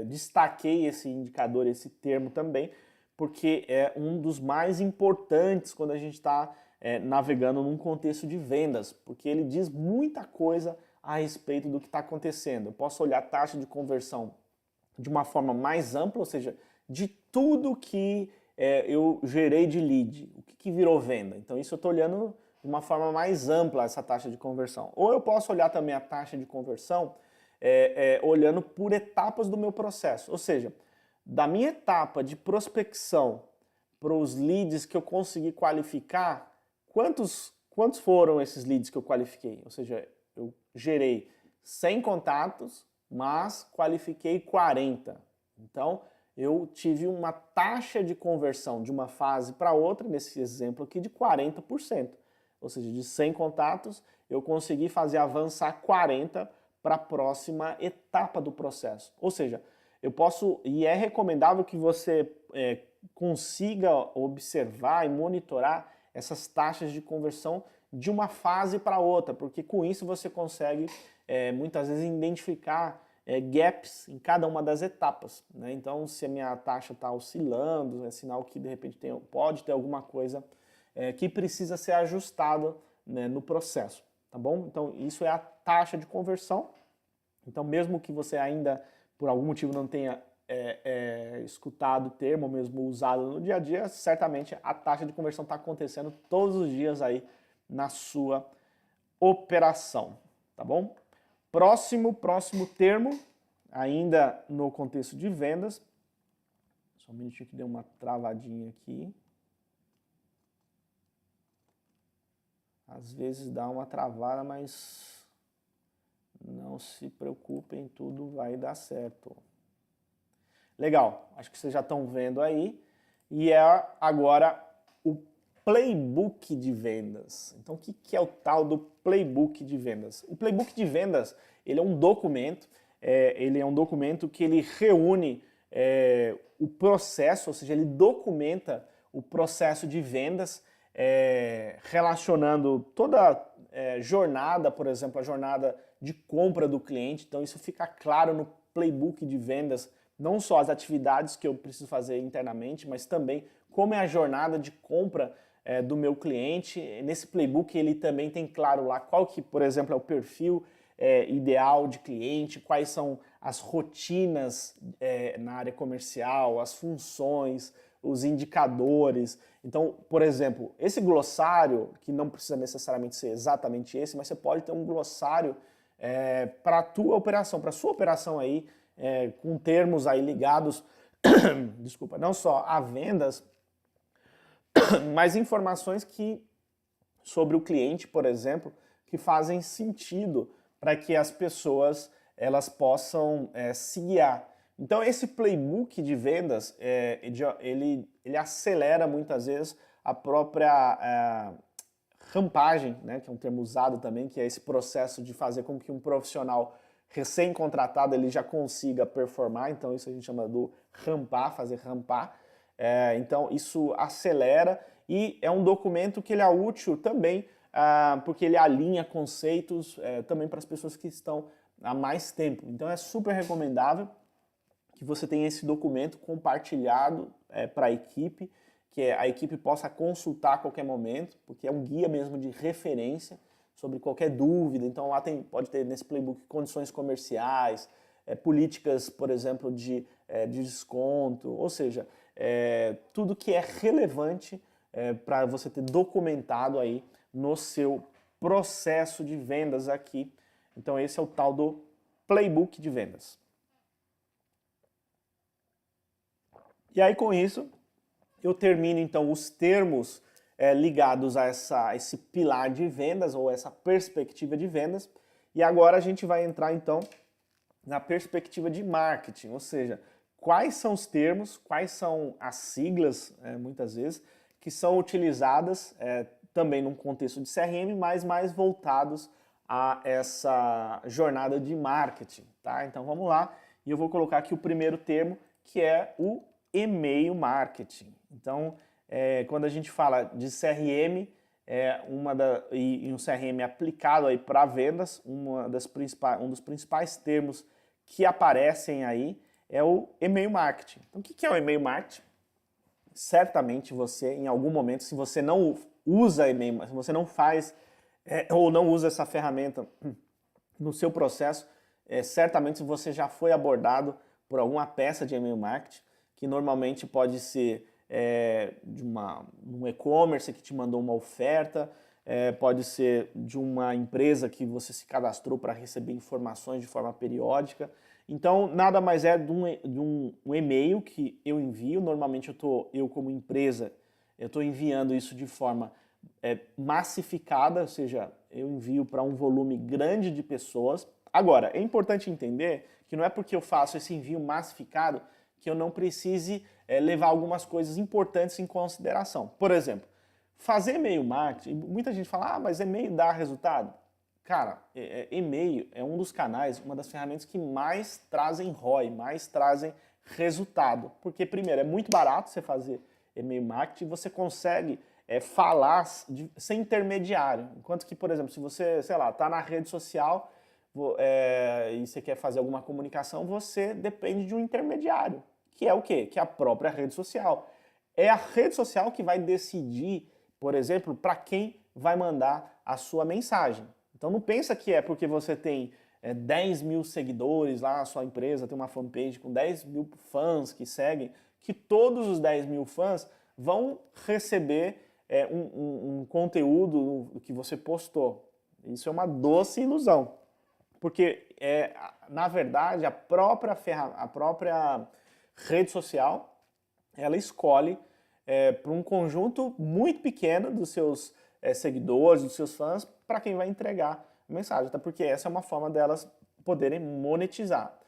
destaquei esse indicador, esse termo também, porque é um dos mais importantes quando a gente está navegando num contexto de vendas, porque ele diz muita coisa a respeito do que está acontecendo. Eu posso olhar a taxa de conversão de uma forma mais ampla, ou seja, de tudo que eu gerei de lead, o que virou venda. Então isso eu estou olhando de uma forma mais ampla essa taxa de conversão. Ou eu posso olhar também a taxa de conversão olhando por etapas do meu processo. Ou seja, da minha etapa de prospecção para os leads que eu consegui qualificar, quantos foram esses leads que eu qualifiquei? Ou seja, eu gerei 100 contatos, mas qualifiquei 40. Então, eu tive uma taxa de conversão de uma fase para outra, nesse exemplo aqui, de 40%. Ou seja, de 100 contatos, eu consegui fazer avançar 40 para a próxima etapa do processo. Ou seja, eu posso, e é recomendável que você consiga observar e monitorar essas taxas de conversão de uma fase para outra, porque com isso você consegue muitas vezes identificar gaps em cada uma das etapas, né? Então, se a minha taxa está oscilando, é sinal que de repente pode ter alguma coisa que precisa ser ajustada, né, no processo, tá bom? Então, isso é a taxa de conversão. Então, mesmo que você ainda, por algum motivo, não tenha escutado o termo, ou mesmo usado no dia a dia, certamente a taxa de conversão está acontecendo todos os dias aí na sua operação, tá bom? Próximo termo, ainda no contexto de vendas, só um minutinho que deu uma travadinha aqui. Às vezes dá uma travada, mas não se preocupem, tudo vai dar certo. Legal, acho que vocês já estão vendo aí. E é agora o playbook de vendas. Então, o que é o tal do playbook de vendas? O playbook de vendas, ele é um documento, que ele reúne o processo, ou seja, ele documenta o processo de vendas, relacionando toda a jornada, por exemplo, a jornada de compra do cliente. Então, isso fica claro no playbook de vendas, não só as atividades que eu preciso fazer internamente, mas também como é a jornada de compra do meu cliente. Nesse playbook ele também tem claro lá qual que, por exemplo, é o perfil ideal de cliente, quais são as rotinas na área comercial, as funções, os indicadores. Então, por exemplo, esse glossário, que não precisa necessariamente ser exatamente esse, mas você pode ter um glossário para a tua operação, para a sua operação aí, com termos aí ligados, desculpa, não só a vendas, mas informações sobre o cliente, por exemplo, que fazem sentido para que as pessoas elas possam se guiar. Então esse playbook de vendas, ele acelera muitas vezes a própria rampagem, né, que é um termo usado também, que é esse processo de fazer com que um profissional recém-contratado ele já consiga performar. Então isso a gente chama do rampar, fazer rampar. Então isso acelera e é um documento que ele é útil também porque ele alinha conceitos também para as pessoas que estão há mais tempo. Então é super recomendável que você tenha esse documento compartilhado para a equipe, que a equipe possa consultar a qualquer momento, porque é um guia mesmo de referência sobre qualquer dúvida. Então lá pode ter nesse playbook condições comerciais, políticas, por exemplo, de desconto, ou seja, tudo que é relevante para você ter documentado aí no seu processo de vendas aqui. Então esse é o tal do playbook de vendas. E aí com isso eu termino então os termos ligados a esse pilar de vendas ou essa perspectiva de vendas. E agora a gente vai entrar então na perspectiva de marketing, ou seja, quais são os termos, quais são as siglas, muitas vezes, que são utilizadas também num contexto de CRM, mas mais voltados a essa jornada de marketing, tá? Então vamos lá, e eu vou colocar aqui o primeiro termo, que é o e-mail marketing. Então, quando a gente fala de CRM, e um CRM aplicado aí para vendas, um dos principais termos que aparecem aí é o e-mail marketing. Então, o que é o e-mail marketing? Certamente você, em algum momento, se você não usa e-mail, se você não faz ou não usa essa ferramenta no seu processo, certamente você já foi abordado por alguma peça de e-mail marketing, que normalmente pode ser de um e-commerce que te mandou uma oferta, pode ser de uma empresa que você se cadastrou para receber informações de forma periódica. Então, nada mais é de um e-mail que eu envio. Normalmente eu como empresa, eu estou enviando isso de forma massificada, ou seja, eu envio para um volume grande de pessoas. Agora, é importante entender que não é porque eu faço esse envio massificado que eu não precise levar algumas coisas importantes em consideração. Por exemplo, fazer e-mail marketing, muita gente fala, mas e-mail dá resultado? Cara, e-mail é um dos canais, uma das ferramentas que mais trazem ROI, mais trazem resultado. Porque, primeiro, é muito barato você fazer e-mail marketing, você consegue falar sem intermediário. Enquanto que, por exemplo, se você, sei lá, está na rede social e você quer fazer alguma comunicação, você depende de um intermediário. Que é o quê? Que é a própria rede social. É a rede social que vai decidir, por exemplo, para quem vai mandar a sua mensagem. Então não pensa que é porque você tem 10 mil seguidores lá na sua empresa, tem uma fanpage com 10 mil fãs que seguem, que todos os 10 mil fãs vão receber um conteúdo que você postou. Isso é uma doce ilusão. Porque, na verdade, a própria rede social, ela escolhe para um conjunto muito pequeno dos seus seguidores, dos seus fãs, para quem vai entregar a mensagem, até porque essa é uma forma delas poderem monetizar.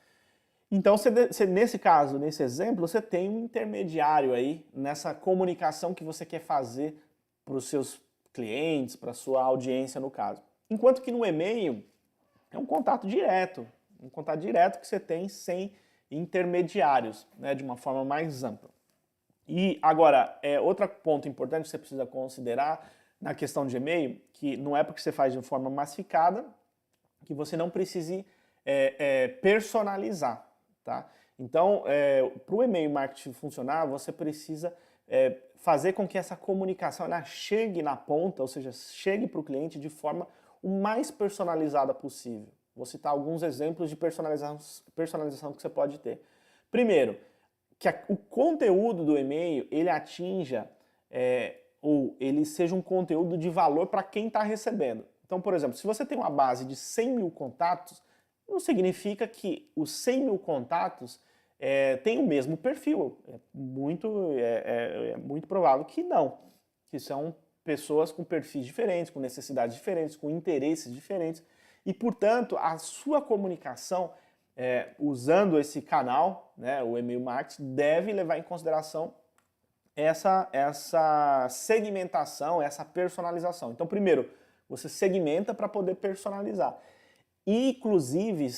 Então, nesse caso, nesse exemplo, você tem um intermediário aí nessa comunicação que você quer fazer para os seus clientes, para a sua audiência, no caso. Enquanto que no e-mail é um contato direto que você tem sem intermediários, né, de uma forma mais ampla. E agora, outro ponto importante que você precisa considerar na questão de e-mail, que não é porque você faz de forma massificada que você não precise personalizar, tá? Então, para o e-mail marketing funcionar, você precisa fazer com que essa comunicação ela chegue na ponta, ou seja, chegue para o cliente de forma o mais personalizada possível. Vou citar alguns exemplos de personalização que você pode ter. Primeiro, que o conteúdo do e-mail ele atinja ou ele seja um conteúdo de valor para quem está recebendo. Então, por exemplo, se você tem uma base de 100 mil contatos, não significa que os 100 mil contatos têm o mesmo perfil. É muito provável que não. Que são pessoas com perfis diferentes, com necessidades diferentes, com interesses diferentes. E, portanto, a sua comunicação, usando esse canal, né, o e-mail marketing, deve levar em consideração essa segmentação, essa personalização. Então, primeiro, você segmenta para poder personalizar. Inclusive,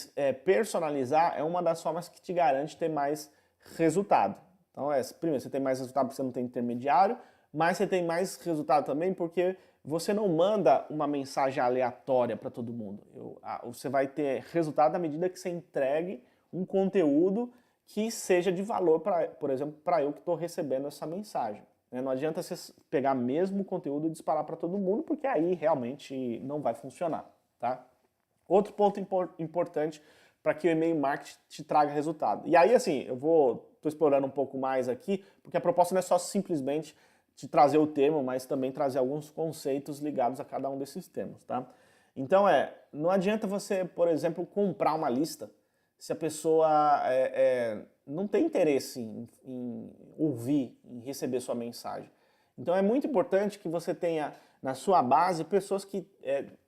personalizar é uma das formas que te garante ter mais resultado. Então, primeiro, você tem mais resultado porque você não tem intermediário, mas você tem mais resultado também porque você não manda uma mensagem aleatória para todo mundo. Você vai ter resultado à medida que você entregue um conteúdo que seja de valor, por exemplo, para eu que estou recebendo essa mensagem. Não adianta você pegar mesmo o conteúdo e disparar para todo mundo, porque aí realmente não vai funcionar, tá? Outro ponto importante para que o e-mail marketing te traga resultado. E aí, assim, estou explorando um pouco mais aqui, porque a proposta não é só simplesmente te trazer o termo, mas também trazer alguns conceitos ligados a cada um desses termos, tá? Então, não adianta você, por exemplo, comprar uma lista se a pessoa não tem interesse em ouvir, em receber sua mensagem. Então é muito importante que você tenha na sua base pessoas que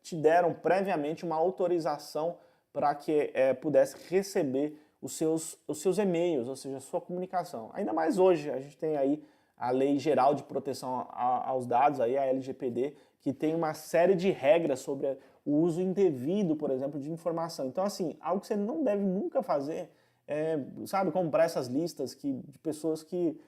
te deram previamente uma autorização para que pudesse receber os seus e-mails, ou seja, a sua comunicação. Ainda mais hoje, a gente tem aí a Lei Geral de Proteção aos Dados, aí, a LGPD, que tem uma série de regras sobre o uso indevido, por exemplo, de informação. Então, assim, algo que você não deve nunca fazer sabe, comprar essas listas de pessoas que,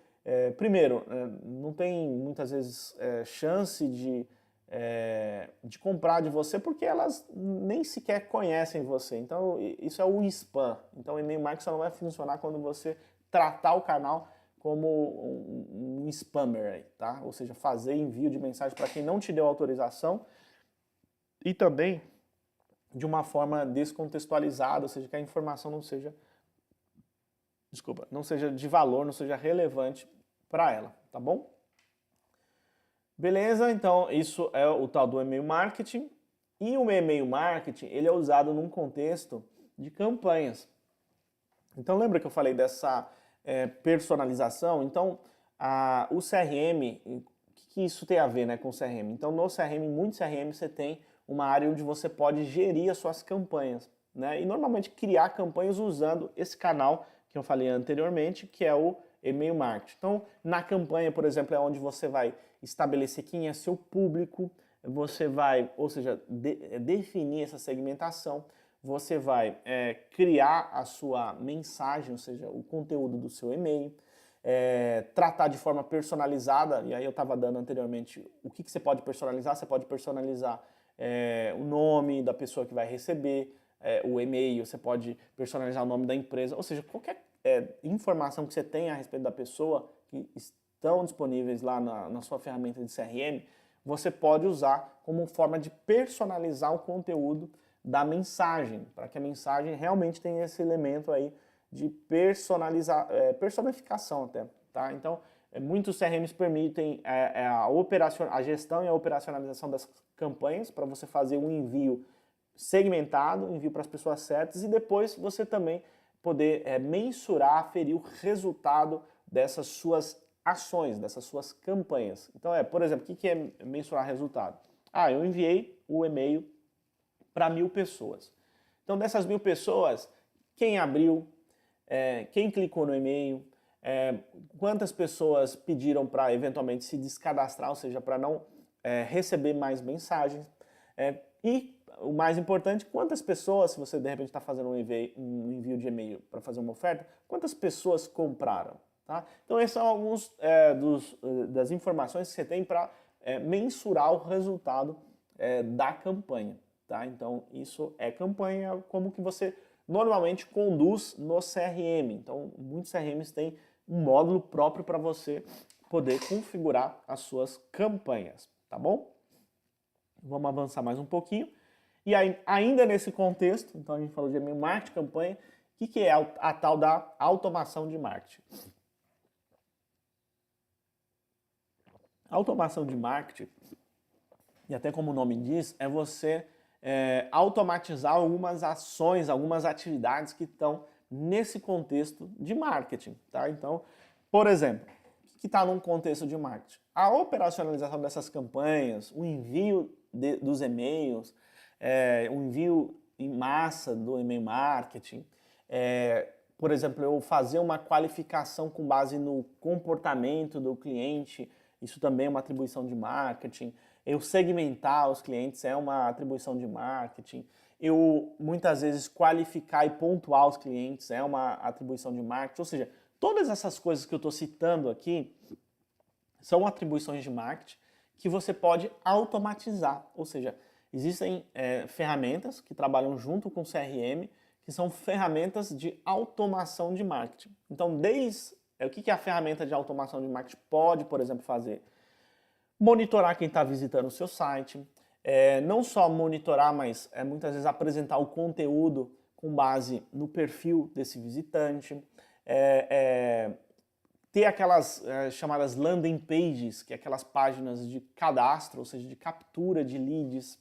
primeiro, não tem muitas vezes chance de comprar de você porque elas nem sequer conhecem você. Então, isso é o spam. Então, o e-mail marketing só não vai funcionar quando você tratar o canal como um spammer, aí, tá? Ou seja, fazer envio de mensagem para quem não te deu autorização e também de uma forma descontextualizada, ou seja, que a informação não seja de valor, não seja relevante para ela, tá bom? Beleza, então isso é o tal do e-mail marketing. E o e-mail marketing, ele é usado num contexto de campanhas. Então lembra que eu falei dessa personalização? Então o CRM, o que isso tem a ver, né, com o CRM? Então no CRM, muito CRM, você tem uma área onde você pode gerir as suas campanhas, né? E normalmente criar campanhas usando esse canal que eu falei anteriormente, que é o e-mail marketing. Então, na campanha, por exemplo, é onde você vai estabelecer quem é seu público, você vai, ou seja, definir essa segmentação, você vai criar a sua mensagem, ou seja, o conteúdo do seu e-mail, tratar de forma personalizada, e aí eu estava dando anteriormente o que você pode personalizar. Você pode personalizar o nome da pessoa que vai receber o e-mail, você pode personalizar o nome da empresa, ou seja, qualquer informação que você tenha a respeito da pessoa, que estão disponíveis lá na sua ferramenta de CRM, você pode usar como forma de personalizar o conteúdo da mensagem, para que a mensagem realmente tenha esse elemento aí de personificação até, tá? Então, muitos CRMs permitem a gestão e a operacionalização das campanhas para você fazer um envio segmentado, um envio para as pessoas certas, e depois você também poder mensurar, aferir o resultado dessas suas ações, dessas suas campanhas. Então, por exemplo, o que é mensurar resultado? Eu enviei o e-mail para 1000 pessoas. Então, dessas 1000 pessoas, quem abriu, quem clicou no e-mail, quantas pessoas pediram para eventualmente se descadastrar, ou seja, para não receber mais mensagens, e o mais importante, quantas pessoas, se você de repente está fazendo um envio de e-mail para fazer uma oferta, quantas pessoas compraram? Tá? Então esses são alguns das informações que você tem para mensurar o resultado da campanha. Tá? Então isso é campanha, como que você normalmente conduz no CRM. Então muitos CRMs têm um módulo próprio para você poder configurar as suas campanhas, tá bom? Vamos avançar mais um pouquinho. E aí, ainda nesse contexto, então a gente falou de e-mail marketing, campanha, o que é a tal da automação de marketing? A automação de marketing, e até como o nome diz, é você automatizar algumas ações, algumas atividades que estão nesse contexto de marketing, tá? Então, por exemplo, o que está num contexto de marketing? A operacionalização dessas campanhas, o envio dos e-mails, o envio em massa do e-mail marketing, por exemplo, eu fazer uma qualificação com base no comportamento do cliente, isso também é uma atribuição de marketing. Eu segmentar os clientes é uma atribuição de marketing. Eu, muitas vezes, qualificar e pontuar os clientes é uma atribuição de marketing. Ou seja, todas essas coisas que eu estou citando aqui são atribuições de marketing que você pode automatizar. Ou seja, existem ferramentas que trabalham junto com o CRM, que são ferramentas de automação de marketing. Então, o que a ferramenta de automação de marketing pode, por exemplo, fazer? Monitorar quem está visitando o seu site, não só monitorar, mas muitas vezes apresentar o conteúdo com base no perfil desse visitante, ter aquelas chamadas landing pages, que é aquelas páginas de cadastro, ou seja, de captura de leads,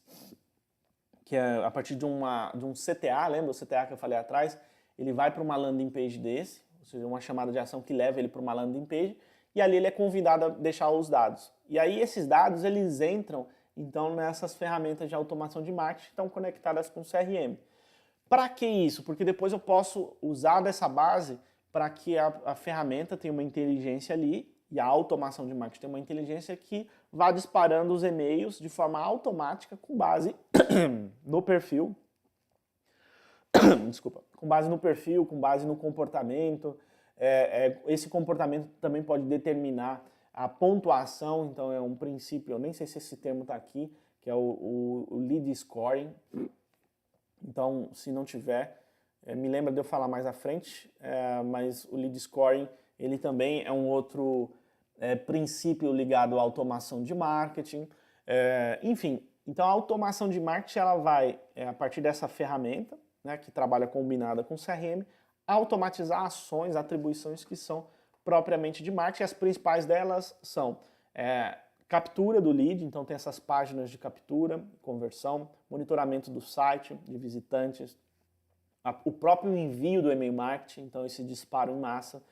que é a partir de um CTA, lembra o CTA que eu falei atrás? Ele vai para uma landing page desse, ou seja, uma chamada de ação que leva ele para uma landing page, e ali ele é convidado a deixar os dados. E aí esses dados, eles entram, então, nessas ferramentas de automação de marketing que estão conectadas com o CRM. Para que isso? Porque depois eu posso usar dessa base para que a ferramenta tenha uma inteligência ali, e a automação de marketing tem uma inteligência que vá disparando os e-mails de forma automática com base no perfil, desculpa, com base no perfil, com base no comportamento. Esse comportamento também pode determinar a pontuação, então é um princípio, eu nem sei se esse termo está aqui, que é o lead scoring. Então, se não tiver, me lembra de eu falar mais à frente, mas o lead scoring, ele também é um outro princípio ligado à automação de marketing. Enfim, então a automação de marketing, ela vai, a partir dessa ferramenta, né, que trabalha combinada com o CRM, automatizar ações, atribuições que são propriamente de marketing. As principais delas são captura do lead, então tem essas páginas de captura, conversão, monitoramento do site, de visitantes, o próprio envio do e-mail marketing, então esse disparo em massa,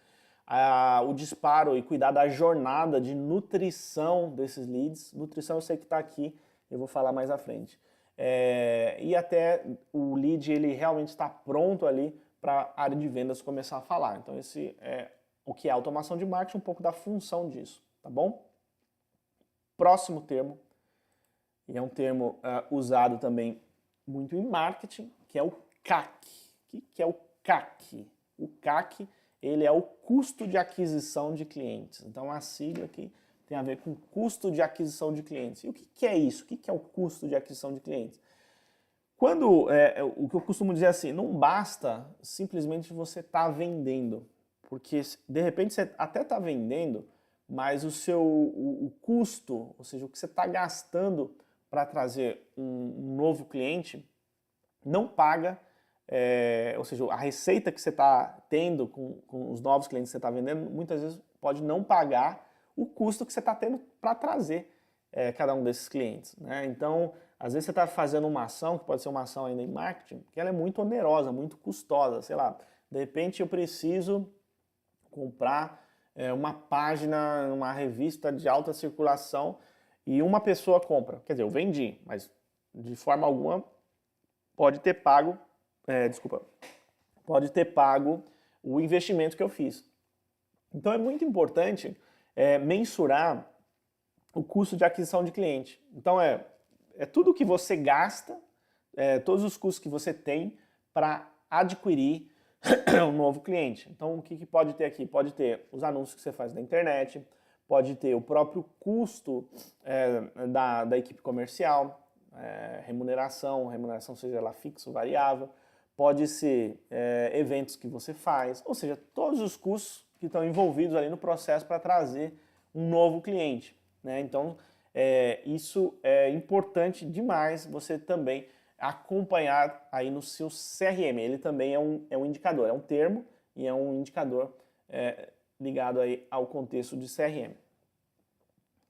o disparo e cuidar da jornada de nutrição desses leads. Nutrição eu sei que está aqui, eu vou falar mais à frente. E até o lead, ele realmente está pronto ali para a área de vendas começar a falar. Então esse é o que é automação de marketing, um pouco da função disso, tá bom? Próximo termo, e é um termo usado também muito em marketing, que é o CAC. O que é o CAC? O CAC, ele é o custo de aquisição de clientes. Então a sigla aqui tem a ver com custo de aquisição de clientes. E o que é isso? O que é o custo de aquisição de clientes? Quando, o que eu costumo dizer assim, não basta simplesmente você estar vendendo, porque de repente você até está vendendo, mas o custo, ou seja, o que você está gastando para trazer um novo cliente, não paga, ou seja, a receita que você está tendo com os novos clientes que você está vendendo, muitas vezes pode não pagar o custo que você está tendo para trazer cada um desses clientes, né? Então, às vezes você está fazendo uma ação, que pode ser uma ação ainda em marketing, que ela é muito onerosa, muito custosa, sei lá, de repente eu preciso comprar uma página, uma revista de alta circulação e uma pessoa compra. Quer dizer, eu vendi, mas de forma alguma pode ter pago o investimento que eu fiz. Então é muito importante mensurar o custo de aquisição de cliente. Então é tudo que você gasta, todos os custos que você tem para adquirir um novo cliente. Então o que pode ter aqui? Pode ter os anúncios que você faz na internet, pode ter o próprio custo da equipe comercial, remuneração seja ela fixa ou variável, pode ser eventos que você faz, ou seja, todos os custos que estão envolvidos ali no processo para trazer um novo cliente, né? Então, isso é importante demais você também acompanhar aí no seu CRM. Ele também é um indicador, é um termo e é um indicador ligado aí ao contexto de CRM.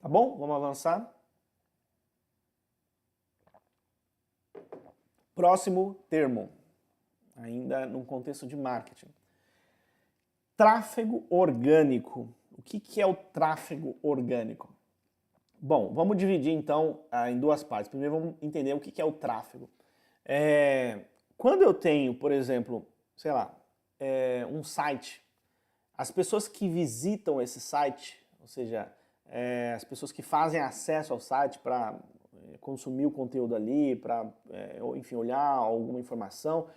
Tá bom? Vamos avançar. Próximo termo, ainda no contexto de marketing. Tráfego orgânico. O que é o tráfego orgânico? Bom, vamos dividir então em duas partes. Primeiro vamos entender o que é o tráfego. Quando eu tenho, por exemplo, sei lá, um site, as pessoas que visitam esse site, ou seja, as pessoas que fazem acesso ao site para consumir o conteúdo ali, para, enfim, olhar alguma informação,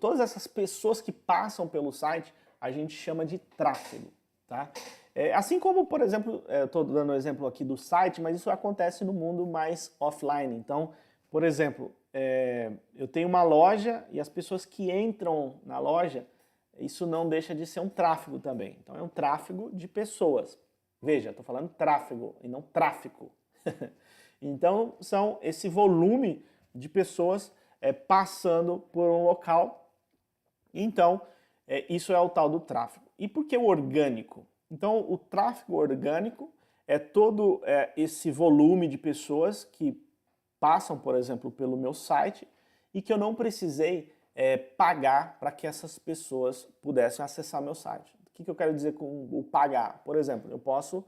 todas essas pessoas que passam pelo site, a gente chama de tráfego, tá? Assim como, por exemplo, estou dando um exemplo aqui do site, mas isso acontece no mundo mais offline. Então, por exemplo, eu tenho uma loja e as pessoas que entram na loja, isso não deixa de ser um tráfego também. Então, é um tráfego de pessoas. Veja, estou falando tráfego e não tráfico. Então, são esse volume de pessoas passando por um local. Então, isso é o tal do tráfego. E por que o orgânico? Então, o tráfego orgânico é todo esse volume de pessoas que passam, por exemplo, pelo meu site e que eu não precisei pagar para que essas pessoas pudessem acessar meu site. O que eu quero dizer com o pagar? Por exemplo, eu posso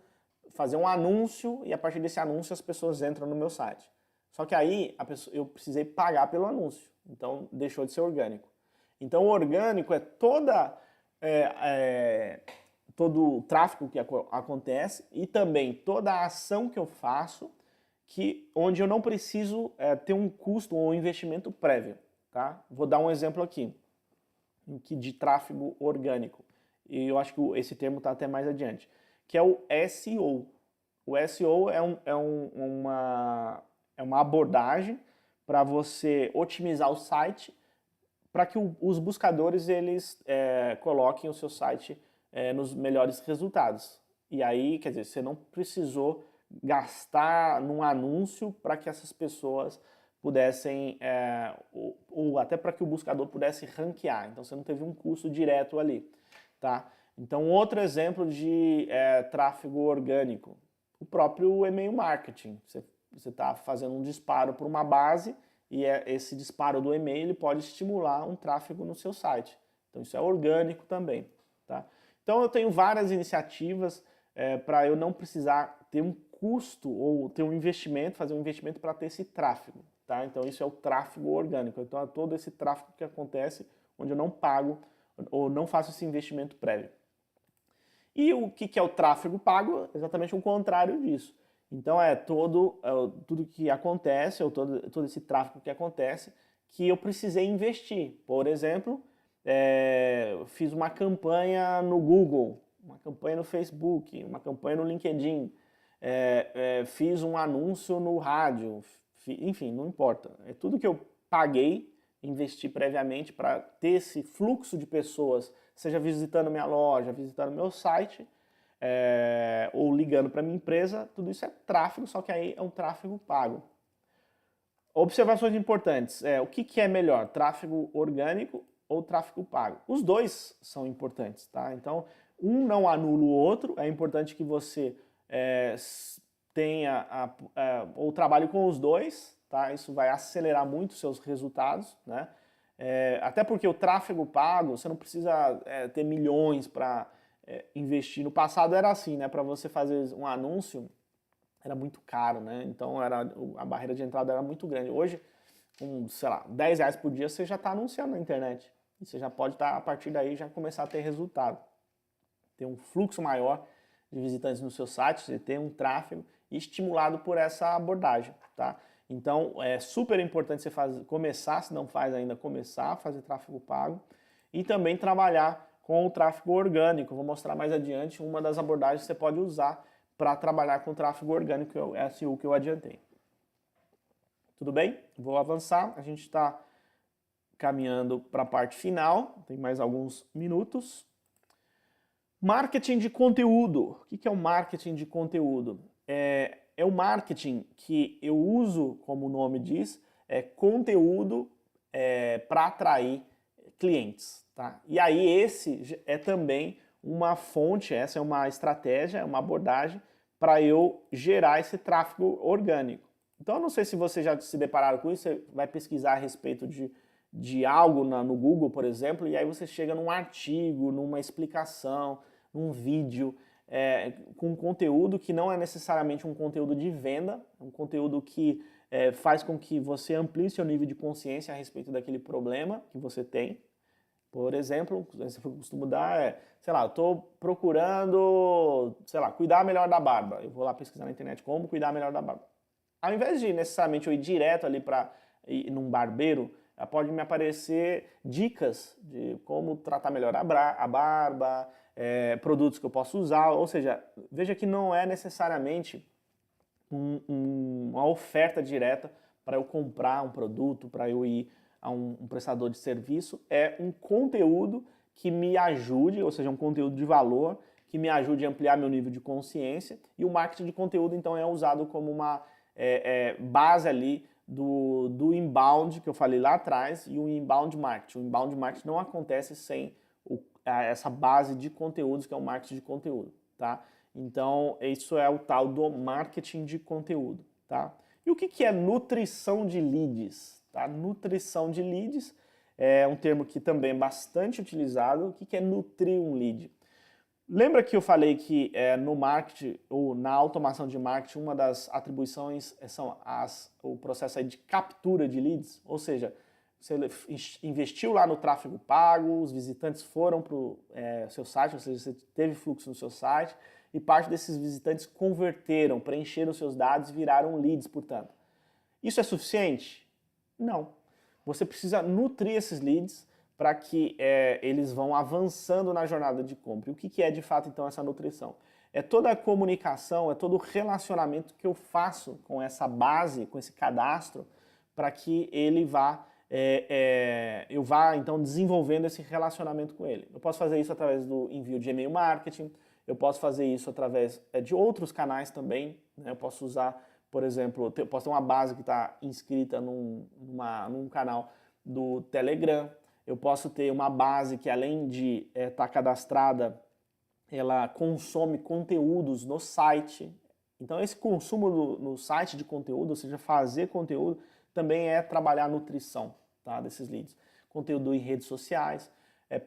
fazer um anúncio e a partir desse anúncio as pessoas entram no meu site. Só que aí eu precisei pagar pelo anúncio, então deixou de ser orgânico. Então o orgânico é todo o tráfego que acontece e também toda a ação que eu faço onde eu não preciso ter um custo ou um investimento prévio. Tá? Vou dar um exemplo aqui de tráfego orgânico. E eu acho que esse termo está até mais adiante, que é o SEO. O SEO é uma abordagem para você otimizar o site para que os buscadores eles coloquem o seu site nos melhores resultados. E aí, quer dizer, você não precisou gastar num anúncio para que essas pessoas pudessem, ou até para que o buscador pudesse ranquear. Então você não teve um custo direto ali, tá? Então outro exemplo de tráfego orgânico, o próprio e-mail marketing. Você está fazendo um disparo para uma base e esse disparo do e-mail ele pode estimular um tráfego no seu site. Então isso é orgânico também, tá? Então eu tenho várias iniciativas para eu não precisar ter um custo ou ter um investimento, fazer um investimento para ter esse tráfego, tá? Então isso é o tráfego orgânico. Então é todo esse tráfego que acontece onde eu não pago ou não faço esse investimento prévio. E o que é o tráfego pago? Exatamente o contrário disso. Então tudo que acontece, ou todo esse tráfego que acontece, que eu precisei investir. Por exemplo, fiz uma campanha no Google, uma campanha no Facebook, uma campanha no LinkedIn, fiz um anúncio no rádio, enfim, não importa. É tudo que eu paguei, investi previamente para ter esse fluxo de pessoas, seja visitando minha loja, visitando meu site, ou ligando para minha empresa, tudo isso é tráfego, só que aí é um tráfego pago. Observações importantes, o que é melhor, tráfego orgânico ou tráfego pago? Os dois são importantes, tá? Então, um não anula o outro, é importante que você tenha ou trabalhe com os dois, tá? Isso vai acelerar muito os seus resultados, né? Até porque o tráfego pago, você não precisa ter milhões para investir. No passado era assim, né? Para você fazer um anúncio, era muito caro, né? Então a barreira de entrada era muito grande. Hoje, com, sei lá, R$10 por dia, você já está anunciando na internet. E você já pode estar, a partir daí, já começar a ter resultado. Ter um fluxo maior de visitantes no seu site, você ter um tráfego estimulado por essa abordagem, tá? Então, é super importante você começar, se não faz ainda, começar a fazer tráfego pago e também trabalhar com o tráfego orgânico. Vou mostrar mais adiante uma das abordagens que você pode usar para trabalhar com o tráfego orgânico, que é o SEO que eu adiantei. Tudo bem? Vou avançar, a gente está caminhando para a parte final, tem mais alguns minutos. Marketing de conteúdo. O que é o marketing de conteúdo? É o marketing que eu uso, como o nome diz, conteúdo para atrair clientes. Tá? E aí esse é também uma fonte, essa é uma estratégia, é uma abordagem para eu gerar esse tráfego orgânico. Então eu não sei se você já se depararam com isso, você vai pesquisar a respeito de algo no Google, por exemplo, e aí você chega num artigo, numa explicação, num vídeo, com conteúdo que não é necessariamente um conteúdo de venda, um conteúdo que faz com que você amplie seu nível de consciência a respeito daquele problema que você tem. Por exemplo, o exemplo que eu costumo dar sei lá, eu estou procurando, sei lá, cuidar melhor da barba. Eu vou lá pesquisar na internet como cuidar melhor da barba. Ao invés de necessariamente eu ir direto ali para ir num barbeiro, pode me aparecer dicas de como tratar melhor a barba, produtos que eu posso usar, ou seja, veja que não é necessariamente uma oferta direta para eu comprar um produto, para eu ir a um prestador de serviço, é um conteúdo que me ajude, ou seja, um conteúdo de valor, que me ajude a ampliar meu nível de consciência, e o marketing de conteúdo então é usado como uma base ali do inbound, que eu falei lá atrás, e o inbound marketing. O inbound marketing não acontece sem essa base de conteúdos, que é o marketing de conteúdo, tá? Então, isso é o tal do marketing de conteúdo, tá? E o que é nutrição de leads? Tá? Nutrição de leads é um termo que também é bastante utilizado. O que é nutrir um lead? Lembra que eu falei que no marketing ou na automação de marketing, uma das atribuições são o processo aí de captura de leads? Ou seja, você investiu lá no tráfego pago, os visitantes foram para o seu site, ou seja, você teve fluxo no seu site, e parte desses visitantes converteram, preencheram seus dados e viraram leads, portanto. Isso é suficiente? Não. Você precisa nutrir esses leads para que eles vão avançando na jornada de compra. E o que é de fato então essa nutrição? É toda a comunicação, é todo o relacionamento que eu faço com essa base, com esse cadastro, para que ele vá, eu vá então desenvolvendo esse relacionamento com ele. Eu posso fazer isso através do envio de e-mail marketing, eu posso fazer isso através de outros canais também, né? Eu posso usar, por exemplo, posso ter uma base que está inscrita num canal do Telegram, eu posso ter uma base que além de estar cadastrada, ela consome conteúdos no site. Então esse consumo no site de conteúdo, ou seja, fazer conteúdo, também é trabalhar a nutrição, tá, desses leads. Conteúdo em redes sociais.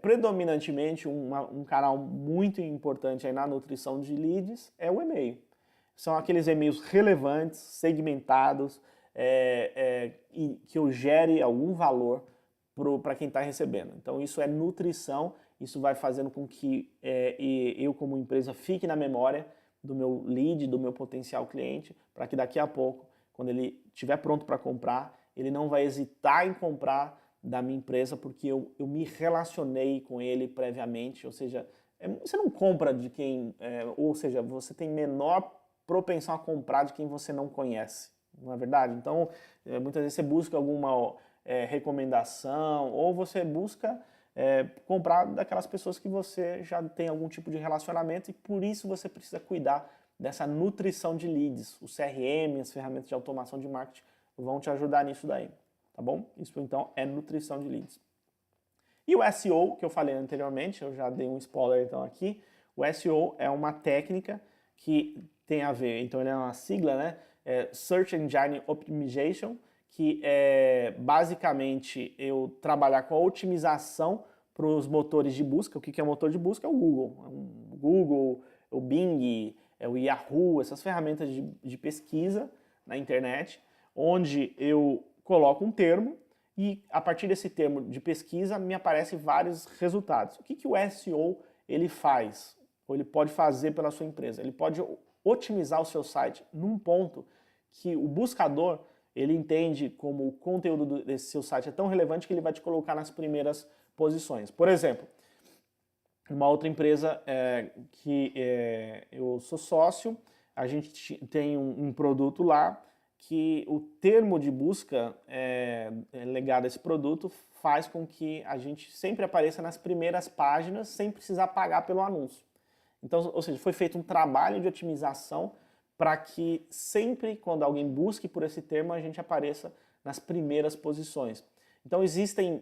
Predominantemente um canal muito importante aí na nutrição de leads é o e-mail. São aqueles e-mails relevantes, segmentados, e que eu gere algum valor para quem está recebendo. Então isso é nutrição, isso vai fazendo com que eu como empresa fique na memória do meu lead, do meu potencial cliente, para que daqui a pouco, quando ele estiver pronto para comprar, ele não vai hesitar em comprar da minha empresa porque eu me relacionei com ele previamente, ou seja, você não compra de quem, ou seja, você tem menor propensão a comprar de quem você não conhece, não é verdade? Então, muitas vezes você busca alguma recomendação ou você busca comprar daquelas pessoas que você já tem algum tipo de relacionamento e por isso você precisa cuidar dessa nutrição de leads. O CRM, as ferramentas de automação de marketing vão te ajudar nisso daí, tá bom? Isso então é nutrição de leads. E o SEO, que eu falei anteriormente, eu já dei um spoiler então aqui, o SEO é uma técnica que tem a ver, então ele é uma sigla, né? Search Engine Optimization, que é basicamente eu trabalhar com a otimização para os motores de busca. O que é motor de busca? É o Google. O Google, o Bing, o Yahoo, essas ferramentas de pesquisa na internet, onde eu coloco um termo e a partir desse termo de pesquisa me aparecem vários resultados. O que o SEO ele faz, ou ele pode fazer pela sua empresa? Ele pode otimizar o seu site num ponto que o buscador ele entende como o conteúdo desse seu site é tão relevante que ele vai te colocar nas primeiras posições. Por exemplo, uma outra empresa que eu sou sócio, a gente tem um produto lá que o termo de busca legado a esse produto faz com que a gente sempre apareça nas primeiras páginas sem precisar pagar pelo anúncio. Então, ou seja, foi feito um trabalho de otimização para que sempre quando alguém busque por esse termo a gente apareça nas primeiras posições. Então existem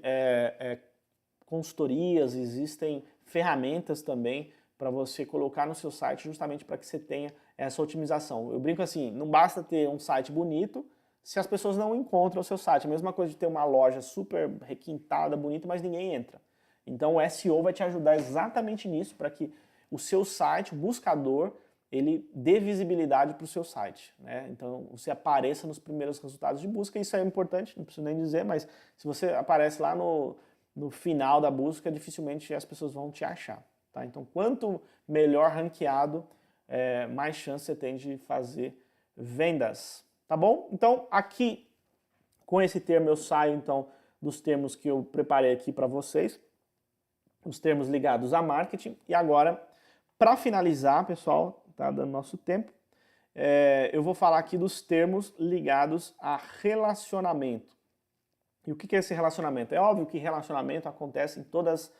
consultorias, existem ferramentas também para você colocar no seu site justamente para que você tenha essa otimização. Eu brinco assim, não basta ter um site bonito se as pessoas não encontram o seu site. A mesma coisa de ter uma loja super requintada, bonita, mas ninguém entra. Então o SEO vai te ajudar exatamente nisso, para que o seu site, o buscador, ele dê visibilidade para o seu site, né? Então você apareça nos primeiros resultados de busca, isso é importante, não preciso nem dizer, mas se você aparece lá no final da busca, dificilmente as pessoas vão te achar. Tá? Então, quanto melhor ranqueado, mais chance você tem de fazer vendas. Tá bom? Então, aqui, com esse termo, eu saio então dos termos que eu preparei aqui para vocês, os termos ligados a marketing. E agora, para finalizar, pessoal, tá dando nosso tempo, eu vou falar aqui dos termos ligados a relacionamento. E o que é esse relacionamento? É óbvio que relacionamento acontece em todas,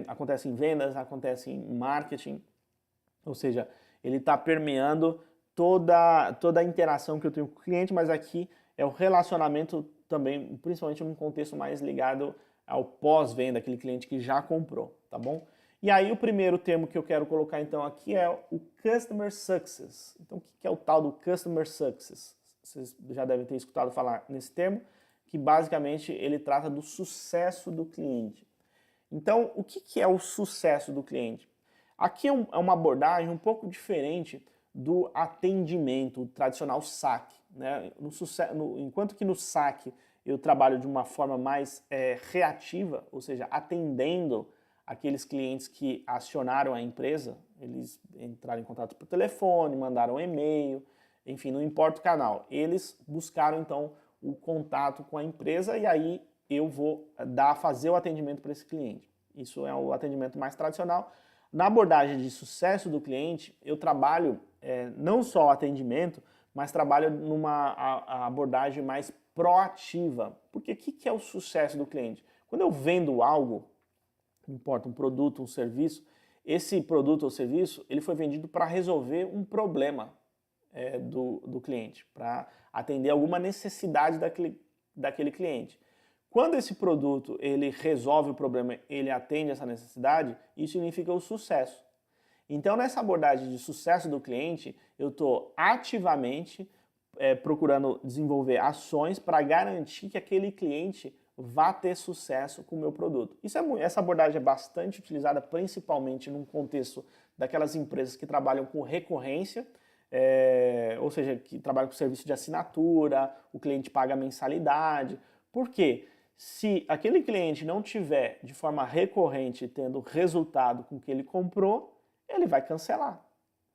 acontece em vendas, acontece em marketing, ou seja, ele está permeando toda a interação que eu tenho com o cliente, mas aqui é o relacionamento também, principalmente num contexto mais ligado ao pós-venda, aquele cliente que já comprou, tá bom? E aí o primeiro termo que eu quero colocar então aqui é o Customer Success. Então o que é o tal do Customer Success? Vocês já devem ter escutado falar nesse termo, que basicamente ele trata do sucesso do cliente. Então, o que é o sucesso do cliente? Aqui é uma abordagem um pouco diferente do atendimento, o tradicional saque, né? Enquanto que no saque eu trabalho de uma forma mais reativa, ou seja, atendendo aqueles clientes que acionaram a empresa, eles entraram em contato por telefone, mandaram um e-mail, enfim, não importa o canal. Eles buscaram então o contato com a empresa e aí eu vou fazer o atendimento para esse cliente. Isso é o atendimento mais tradicional. Na abordagem de sucesso do cliente, eu trabalho não só o atendimento, mas trabalho numa abordagem mais proativa. Porque o que é o sucesso do cliente? Quando eu vendo algo, não importa, um produto, um serviço, esse produto ou serviço, ele foi vendido para resolver um problema do cliente, para atender alguma necessidade daquele cliente. Quando esse produto ele resolve o problema, ele atende essa necessidade, isso significa o sucesso. Então, nessa abordagem de sucesso do cliente, eu estou ativamente procurando desenvolver ações para garantir que aquele cliente vá ter sucesso com o meu produto. Essa abordagem é bastante utilizada principalmente num contexto daquelas empresas que trabalham com recorrência, ou seja, que trabalham com serviço de assinatura, o cliente paga mensalidade. Por quê? Se aquele cliente não tiver de forma recorrente tendo resultado com o que ele comprou, ele vai cancelar.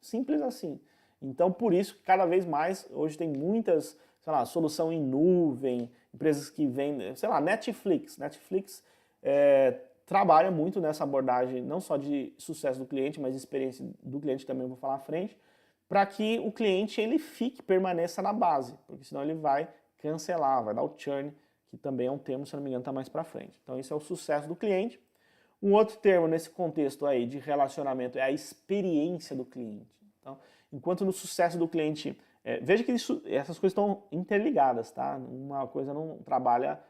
Simples assim. Então, por isso que cada vez mais, hoje tem muitas, sei lá, solução em nuvem, empresas que vendem, sei lá, Netflix. Netflix trabalha muito nessa abordagem, não só de sucesso do cliente, mas de experiência do cliente também, eu vou falar à frente, para que o cliente ele permaneça na base, porque senão ele vai cancelar, vai dar o churn, que também é um termo, se não me engano, está mais para frente. Então, isso é o sucesso do cliente. Um outro termo nesse contexto aí de relacionamento é a experiência do cliente. Então, enquanto no sucesso do cliente, veja que essas coisas estão interligadas, tá? Uma coisa não trabalha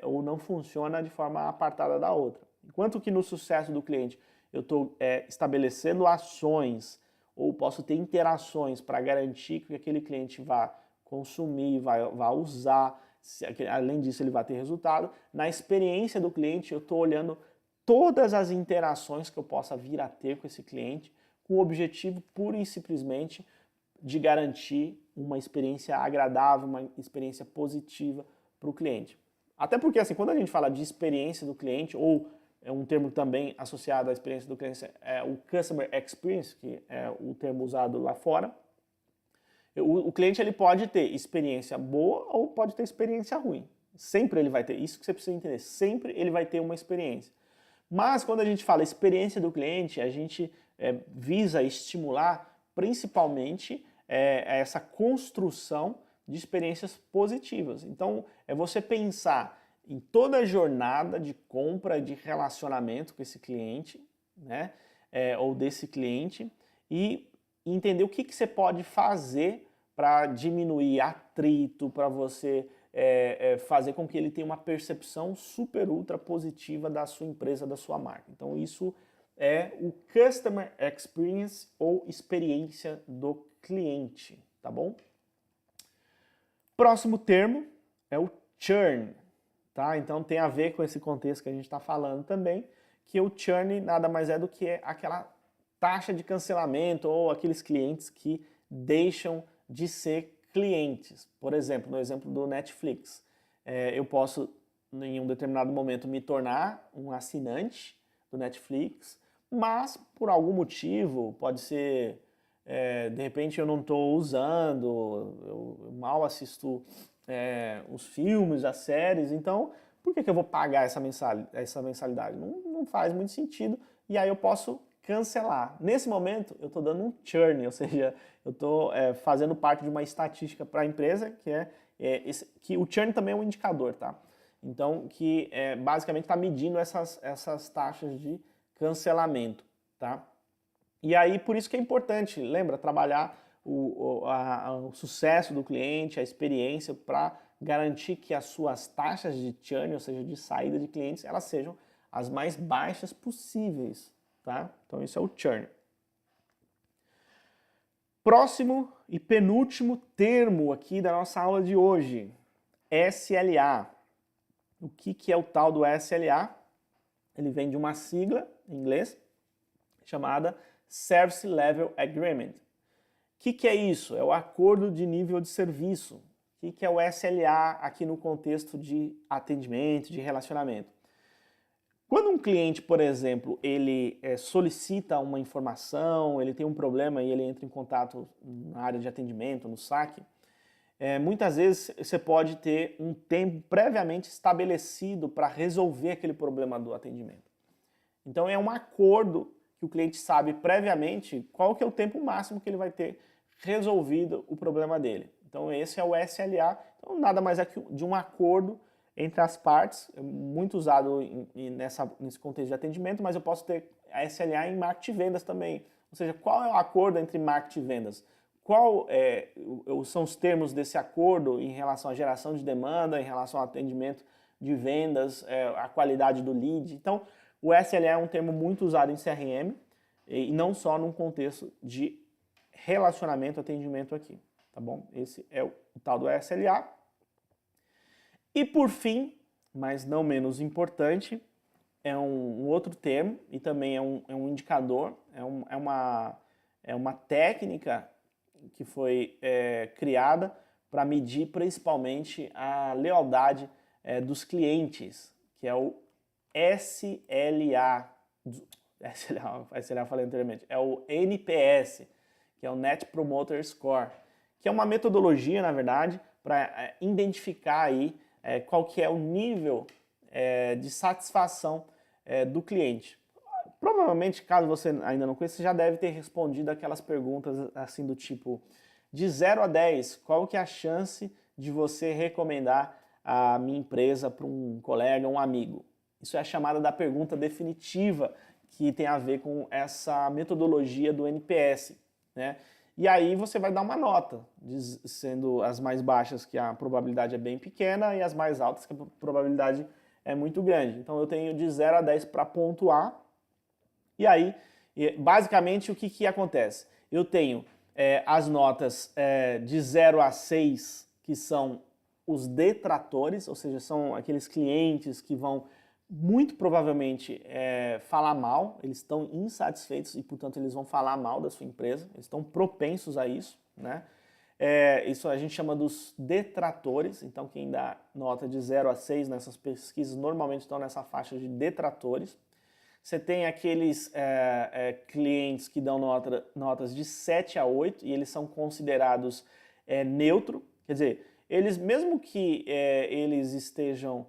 ou não funciona de forma apartada da outra. Enquanto que no sucesso do cliente eu estou estabelecendo ações ou posso ter interações para garantir que aquele cliente vá consumir, vá usar, além disso ele vai ter resultado. Na experiência do cliente eu estou olhando todas as interações que eu possa vir a ter com esse cliente, com o objetivo pura e simplesmente de garantir uma experiência agradável, uma experiência positiva para o cliente. Até porque, assim, quando a gente fala de experiência do cliente, ou é um termo também associado à experiência do cliente, é o Customer Experience, que é o termo usado lá fora, o cliente ele pode ter experiência boa ou pode ter experiência ruim. Sempre ele vai ter, isso que você precisa entender, sempre ele vai ter uma experiência. Mas quando a gente fala experiência do cliente, a gente visa estimular principalmente essa construção de experiências positivas. Então, é você pensar em toda a jornada de compra, de relacionamento com esse cliente, né, ou desse cliente, e entender o que você pode fazer para diminuir atrito, para você fazer com que ele tenha uma percepção super ultra positiva da sua empresa, da sua marca. Então isso é o Customer Experience ou experiência do cliente, tá bom? Próximo termo é o churn, tá? Então tem a ver com esse contexto que a gente está falando também, que o churn nada mais é do que aquela taxa de cancelamento ou aqueles clientes que deixam de ser clientes. Por exemplo, no exemplo do Netflix, eu posso em um determinado momento me tornar um assinante do Netflix, mas por algum motivo, pode ser de repente eu não estou usando, eu mal assisto os filmes, as séries, então por que eu vou pagar essa mensalidade? Não faz muito sentido, e aí eu posso cancelar. Nesse momento, eu estou dando um churn, ou seja, eu estou fazendo parte de uma estatística para a empresa, que o churn também é um indicador, tá? Então, que basicamente está medindo essas taxas de cancelamento, tá? E aí, por isso que é importante, lembra, trabalhar o sucesso do cliente, a experiência, para garantir que as suas taxas de churn, ou seja, de saída de clientes, elas sejam as mais baixas possíveis, tá? Então, isso é o churn. Próximo e penúltimo termo aqui da nossa aula de hoje, SLA. O que é o tal do SLA? Ele vem de uma sigla em inglês chamada Service Level Agreement. O que é isso? É o acordo de nível de serviço. O que é o SLA aqui no contexto de atendimento, de relacionamento? Quando um cliente, por exemplo, ele solicita uma informação, ele tem um problema e ele entra em contato na área de atendimento, no saque, muitas vezes você pode ter um tempo previamente estabelecido para resolver aquele problema do atendimento. Então é um acordo que o cliente sabe previamente qual que é o tempo máximo que ele vai ter resolvido o problema dele. Então esse é o SLA, então nada mais é que de um acordo entre as partes, muito usado nesse contexto de atendimento, mas eu posso ter a SLA em marketing e vendas também. Ou seja, qual é o acordo entre marketing e vendas? Qual são os termos desse acordo em relação à geração de demanda, em relação ao atendimento de vendas, a qualidade do lead? Então, o SLA é um termo muito usado em CRM e não só num contexto de relacionamento, atendimento aqui, tá bom? Esse é o tal do SLA. E por fim, mas não menos importante, é um outro termo e também é um indicador, é uma técnica que foi criada para medir principalmente a lealdade dos clientes, que é o SLA, SLA falei anteriormente, é o NPS, que é o Net Promoter Score, que é uma metodologia, na verdade, para identificar aí qual que é o nível de satisfação do cliente. Provavelmente, caso você ainda não conheça, você já deve ter respondido aquelas perguntas assim do tipo, de 0 a 10, qual que é a chance de você recomendar a minha empresa para um colega, um amigo? Isso é a chamada da pergunta definitiva, que tem a ver com essa metodologia do NPS, né? E aí você vai dar uma nota, sendo as mais baixas que a probabilidade é bem pequena e as mais altas que a probabilidade é muito grande. Então eu tenho de 0 a 10 para pontuar. E aí, basicamente, o que acontece? Eu tenho as notas de 0 a 6, que são os detratores, ou seja, são aqueles clientes que vão muito provavelmente falar mal, eles estão insatisfeitos e, portanto, eles vão falar mal da sua empresa, eles estão propensos a isso, né? Isso a gente chama dos detratores, então quem dá nota de 0 a 6 nessas pesquisas normalmente estão nessa faixa de detratores. Você tem aqueles clientes que dão notas de 7 a 8 e eles são considerados neutro, quer dizer, eles mesmo que eles estejam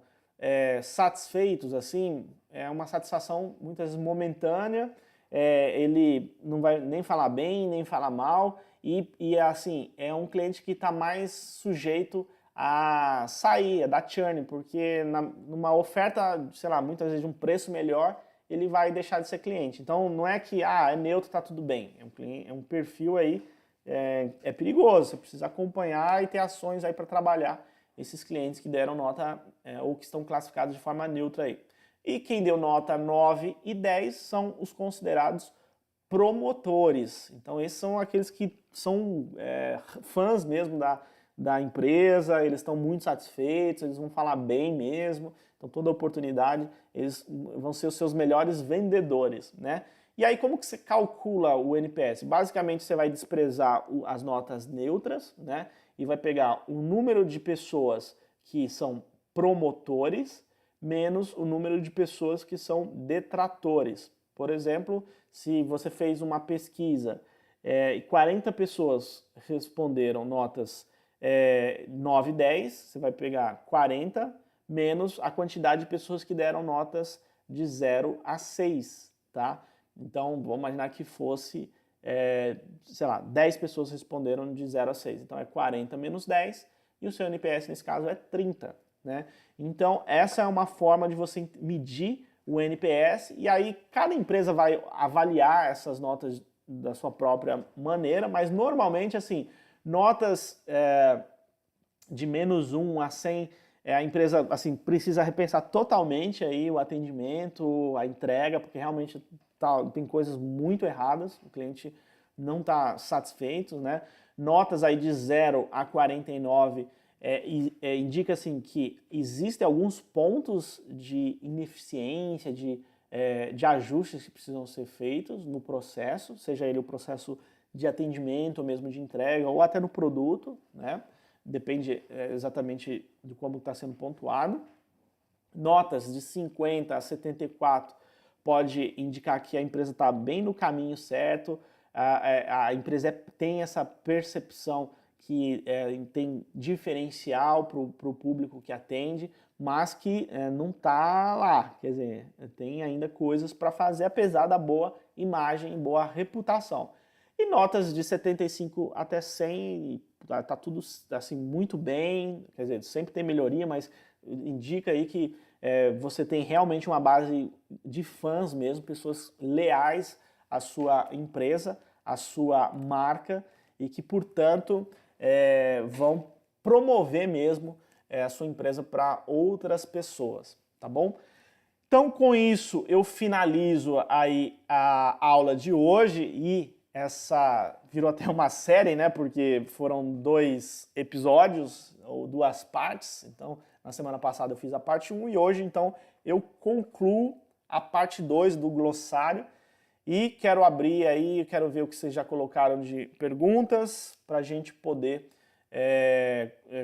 satisfeitos, assim, é uma satisfação muitas vezes momentânea, ele não vai nem falar bem, nem falar mal, e assim, é um cliente que está mais sujeito a sair, a dar churn, porque numa oferta, sei lá, muitas vezes de um preço melhor, ele vai deixar de ser cliente. Então não é que, é neutro, tá tudo bem, é um perfil aí, perigoso, você precisa acompanhar e ter ações aí para trabalhar esses clientes que deram nota ou que estão classificados de forma neutra aí. E quem deu nota 9 e 10 são os considerados promotores. Então esses são aqueles que são fãs mesmo da empresa, eles estão muito satisfeitos, eles vão falar bem mesmo, então toda oportunidade eles vão ser os seus melhores vendedores, né? E aí como que você calcula o NPS? Basicamente você vai desprezar as notas neutras, né? E vai pegar o número de pessoas que são promotores menos o número de pessoas que são detratores. Por exemplo, se você fez uma pesquisa e 40 pessoas responderam notas 9 e 10, você vai pegar 40 menos a quantidade de pessoas que deram notas de 0 a 6, tá? Então, vamos imaginar que fosse, sei lá, 10 pessoas responderam de 0 a 6. Então, é 40 menos 10 e o seu NPS, nesse caso, é 30, né? Então, essa é uma forma de você medir o NPS e aí cada empresa vai avaliar essas notas da sua própria maneira, mas normalmente, assim, notas de -1 a 100, a empresa assim, precisa repensar totalmente aí o atendimento, a entrega, porque realmente tem coisas muito erradas, o cliente não está satisfeito, né? Notas aí de 0 a 49 indica assim, que existem alguns pontos de ineficiência, de ajustes que precisam ser feitos no processo, seja ele o processo de atendimento ou mesmo de entrega, ou até no produto, né? Depende exatamente de como está sendo pontuado. Notas de 50 a 74 pode indicar que a empresa está bem no caminho certo, a empresa tem essa percepção que tem diferencial para o público que atende, mas que não está lá, quer dizer, tem ainda coisas para fazer, apesar da boa imagem e boa reputação. E notas de 75 até 100, tá tudo assim muito bem, quer dizer, sempre tem melhoria, mas indica aí que você tem realmente uma base de fãs mesmo, pessoas leais à sua empresa, à sua marca e que, portanto, vão promover mesmo a sua empresa para outras pessoas, tá bom? Então, com isso, eu finalizo aí a aula de hoje e essa virou até uma série, né? Porque foram 2 episódios ou 2 partes. Então, na semana passada eu fiz a parte 1 e hoje, então, eu concluo a parte 2 do glossário e quero abrir aí, quero ver o que vocês já colocaram de perguntas para a gente poder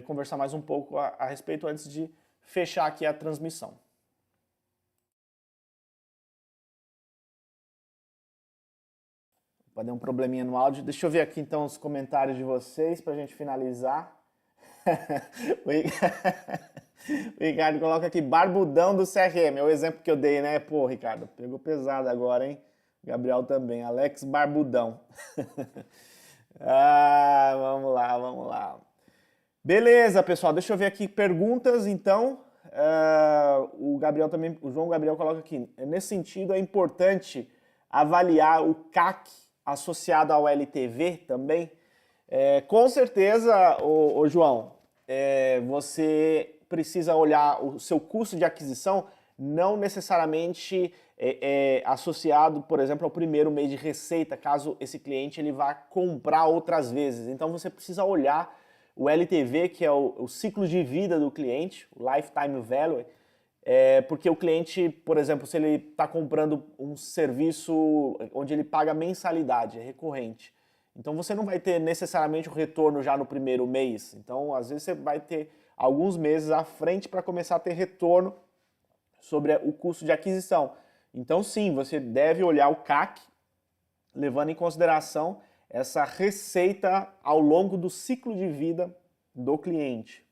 conversar mais um pouco a respeito antes de fechar aqui a transmissão. Deu um probleminha no áudio. Deixa eu ver aqui então os comentários de vocês para a gente finalizar. O Ricardo coloca aqui, barbudão do CRM, é o exemplo que eu dei, né? Pô, Ricardo, pegou pesado agora, hein? Gabriel também, Alex Barbudão. Vamos lá, vamos lá. Beleza, pessoal, deixa eu ver aqui perguntas, então. O Gabriel também, o João Gabriel coloca aqui, nesse sentido é importante avaliar o CAC associado ao LTV também. Com certeza, ô João, você precisa olhar o seu custo de aquisição não necessariamente associado, por exemplo, ao primeiro mês de receita, caso esse cliente ele vá comprar outras vezes. Então você precisa olhar o LTV, que é o ciclo de vida do cliente, o Lifetime Value, porque o cliente, por exemplo, se ele está comprando um serviço onde ele paga mensalidade, é recorrente, Então você não vai ter necessariamente o retorno já no primeiro mês. Então, às vezes você vai ter alguns meses à frente para começar a ter retorno sobre o custo de aquisição. Então, sim, você deve olhar o CAC, levando em consideração essa receita ao longo do ciclo de vida do cliente.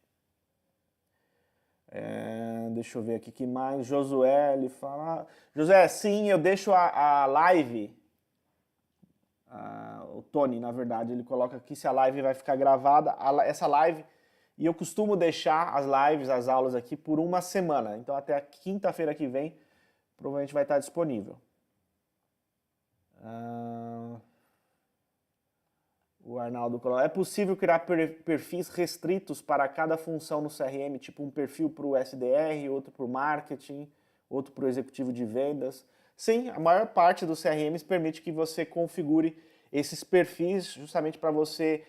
Deixa eu ver aqui que mais. Josué, ele fala... José, sim, eu deixo a live... o Tony, na verdade, ele coloca aqui se a live vai ficar gravada. Essa live... E eu costumo deixar as lives, as aulas aqui por uma semana. Então até a quinta-feira que vem, provavelmente vai estar disponível. O Arnaldo coloca, é possível criar perfis restritos para cada função no CRM, tipo um perfil para o SDR, outro para o marketing, outro para o executivo de vendas? Sim, a maior parte dos CRMs permite que você configure esses perfis justamente para você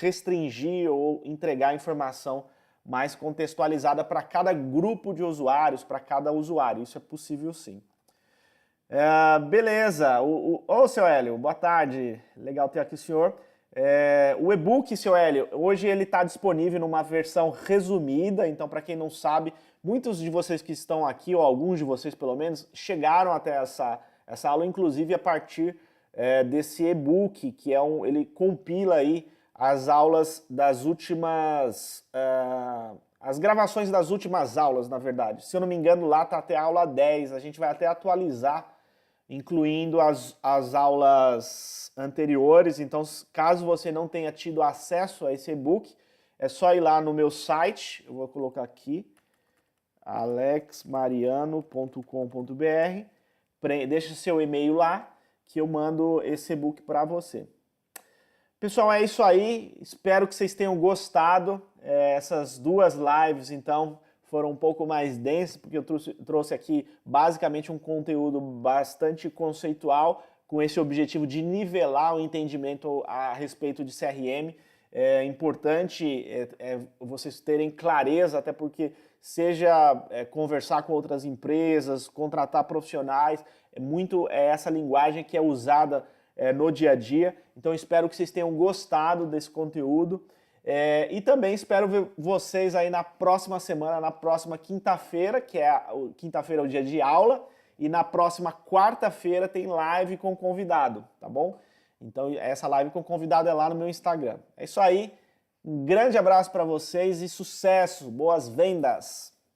restringir ou entregar informação mais contextualizada para cada grupo de usuários, para cada usuário. Isso é possível sim. Beleza. Ô, seu Hélio, boa tarde. Legal ter aqui o senhor. O e-book, seu Hélio, hoje ele está disponível numa versão resumida, então para quem não sabe, muitos de vocês que estão aqui, ou alguns de vocês pelo menos, chegaram até essa aula, inclusive a partir desse e-book, que ele compila aí as aulas das últimas... as gravações das últimas aulas, na verdade. Se eu não me engano, lá está até a aula 10, a gente vai até atualizar, incluindo as aulas anteriores. Então, caso você não tenha tido acesso a esse e-book, é só ir lá no meu site, eu vou colocar aqui, alexmariano.com.br, deixa seu e-mail lá, que eu mando esse e-book para você. Pessoal, é isso aí, espero que vocês tenham gostado. Essas duas lives, então, foram um pouco mais densas, porque eu trouxe aqui basicamente um conteúdo bastante conceitual, com esse objetivo de nivelar o entendimento a respeito de CRM. É importante vocês terem clareza, até porque seja conversar com outras empresas, contratar profissionais, essa linguagem que é usada no dia a dia. Então espero que vocês tenham gostado desse conteúdo e também espero ver vocês aí na próxima semana, na próxima quinta-feira, que quinta-feira é o dia de aula, e na próxima quarta-feira tem live com convidado, tá bom? Então essa live com convidado é lá no meu Instagram. É isso aí, um grande abraço para vocês e sucesso, boas vendas!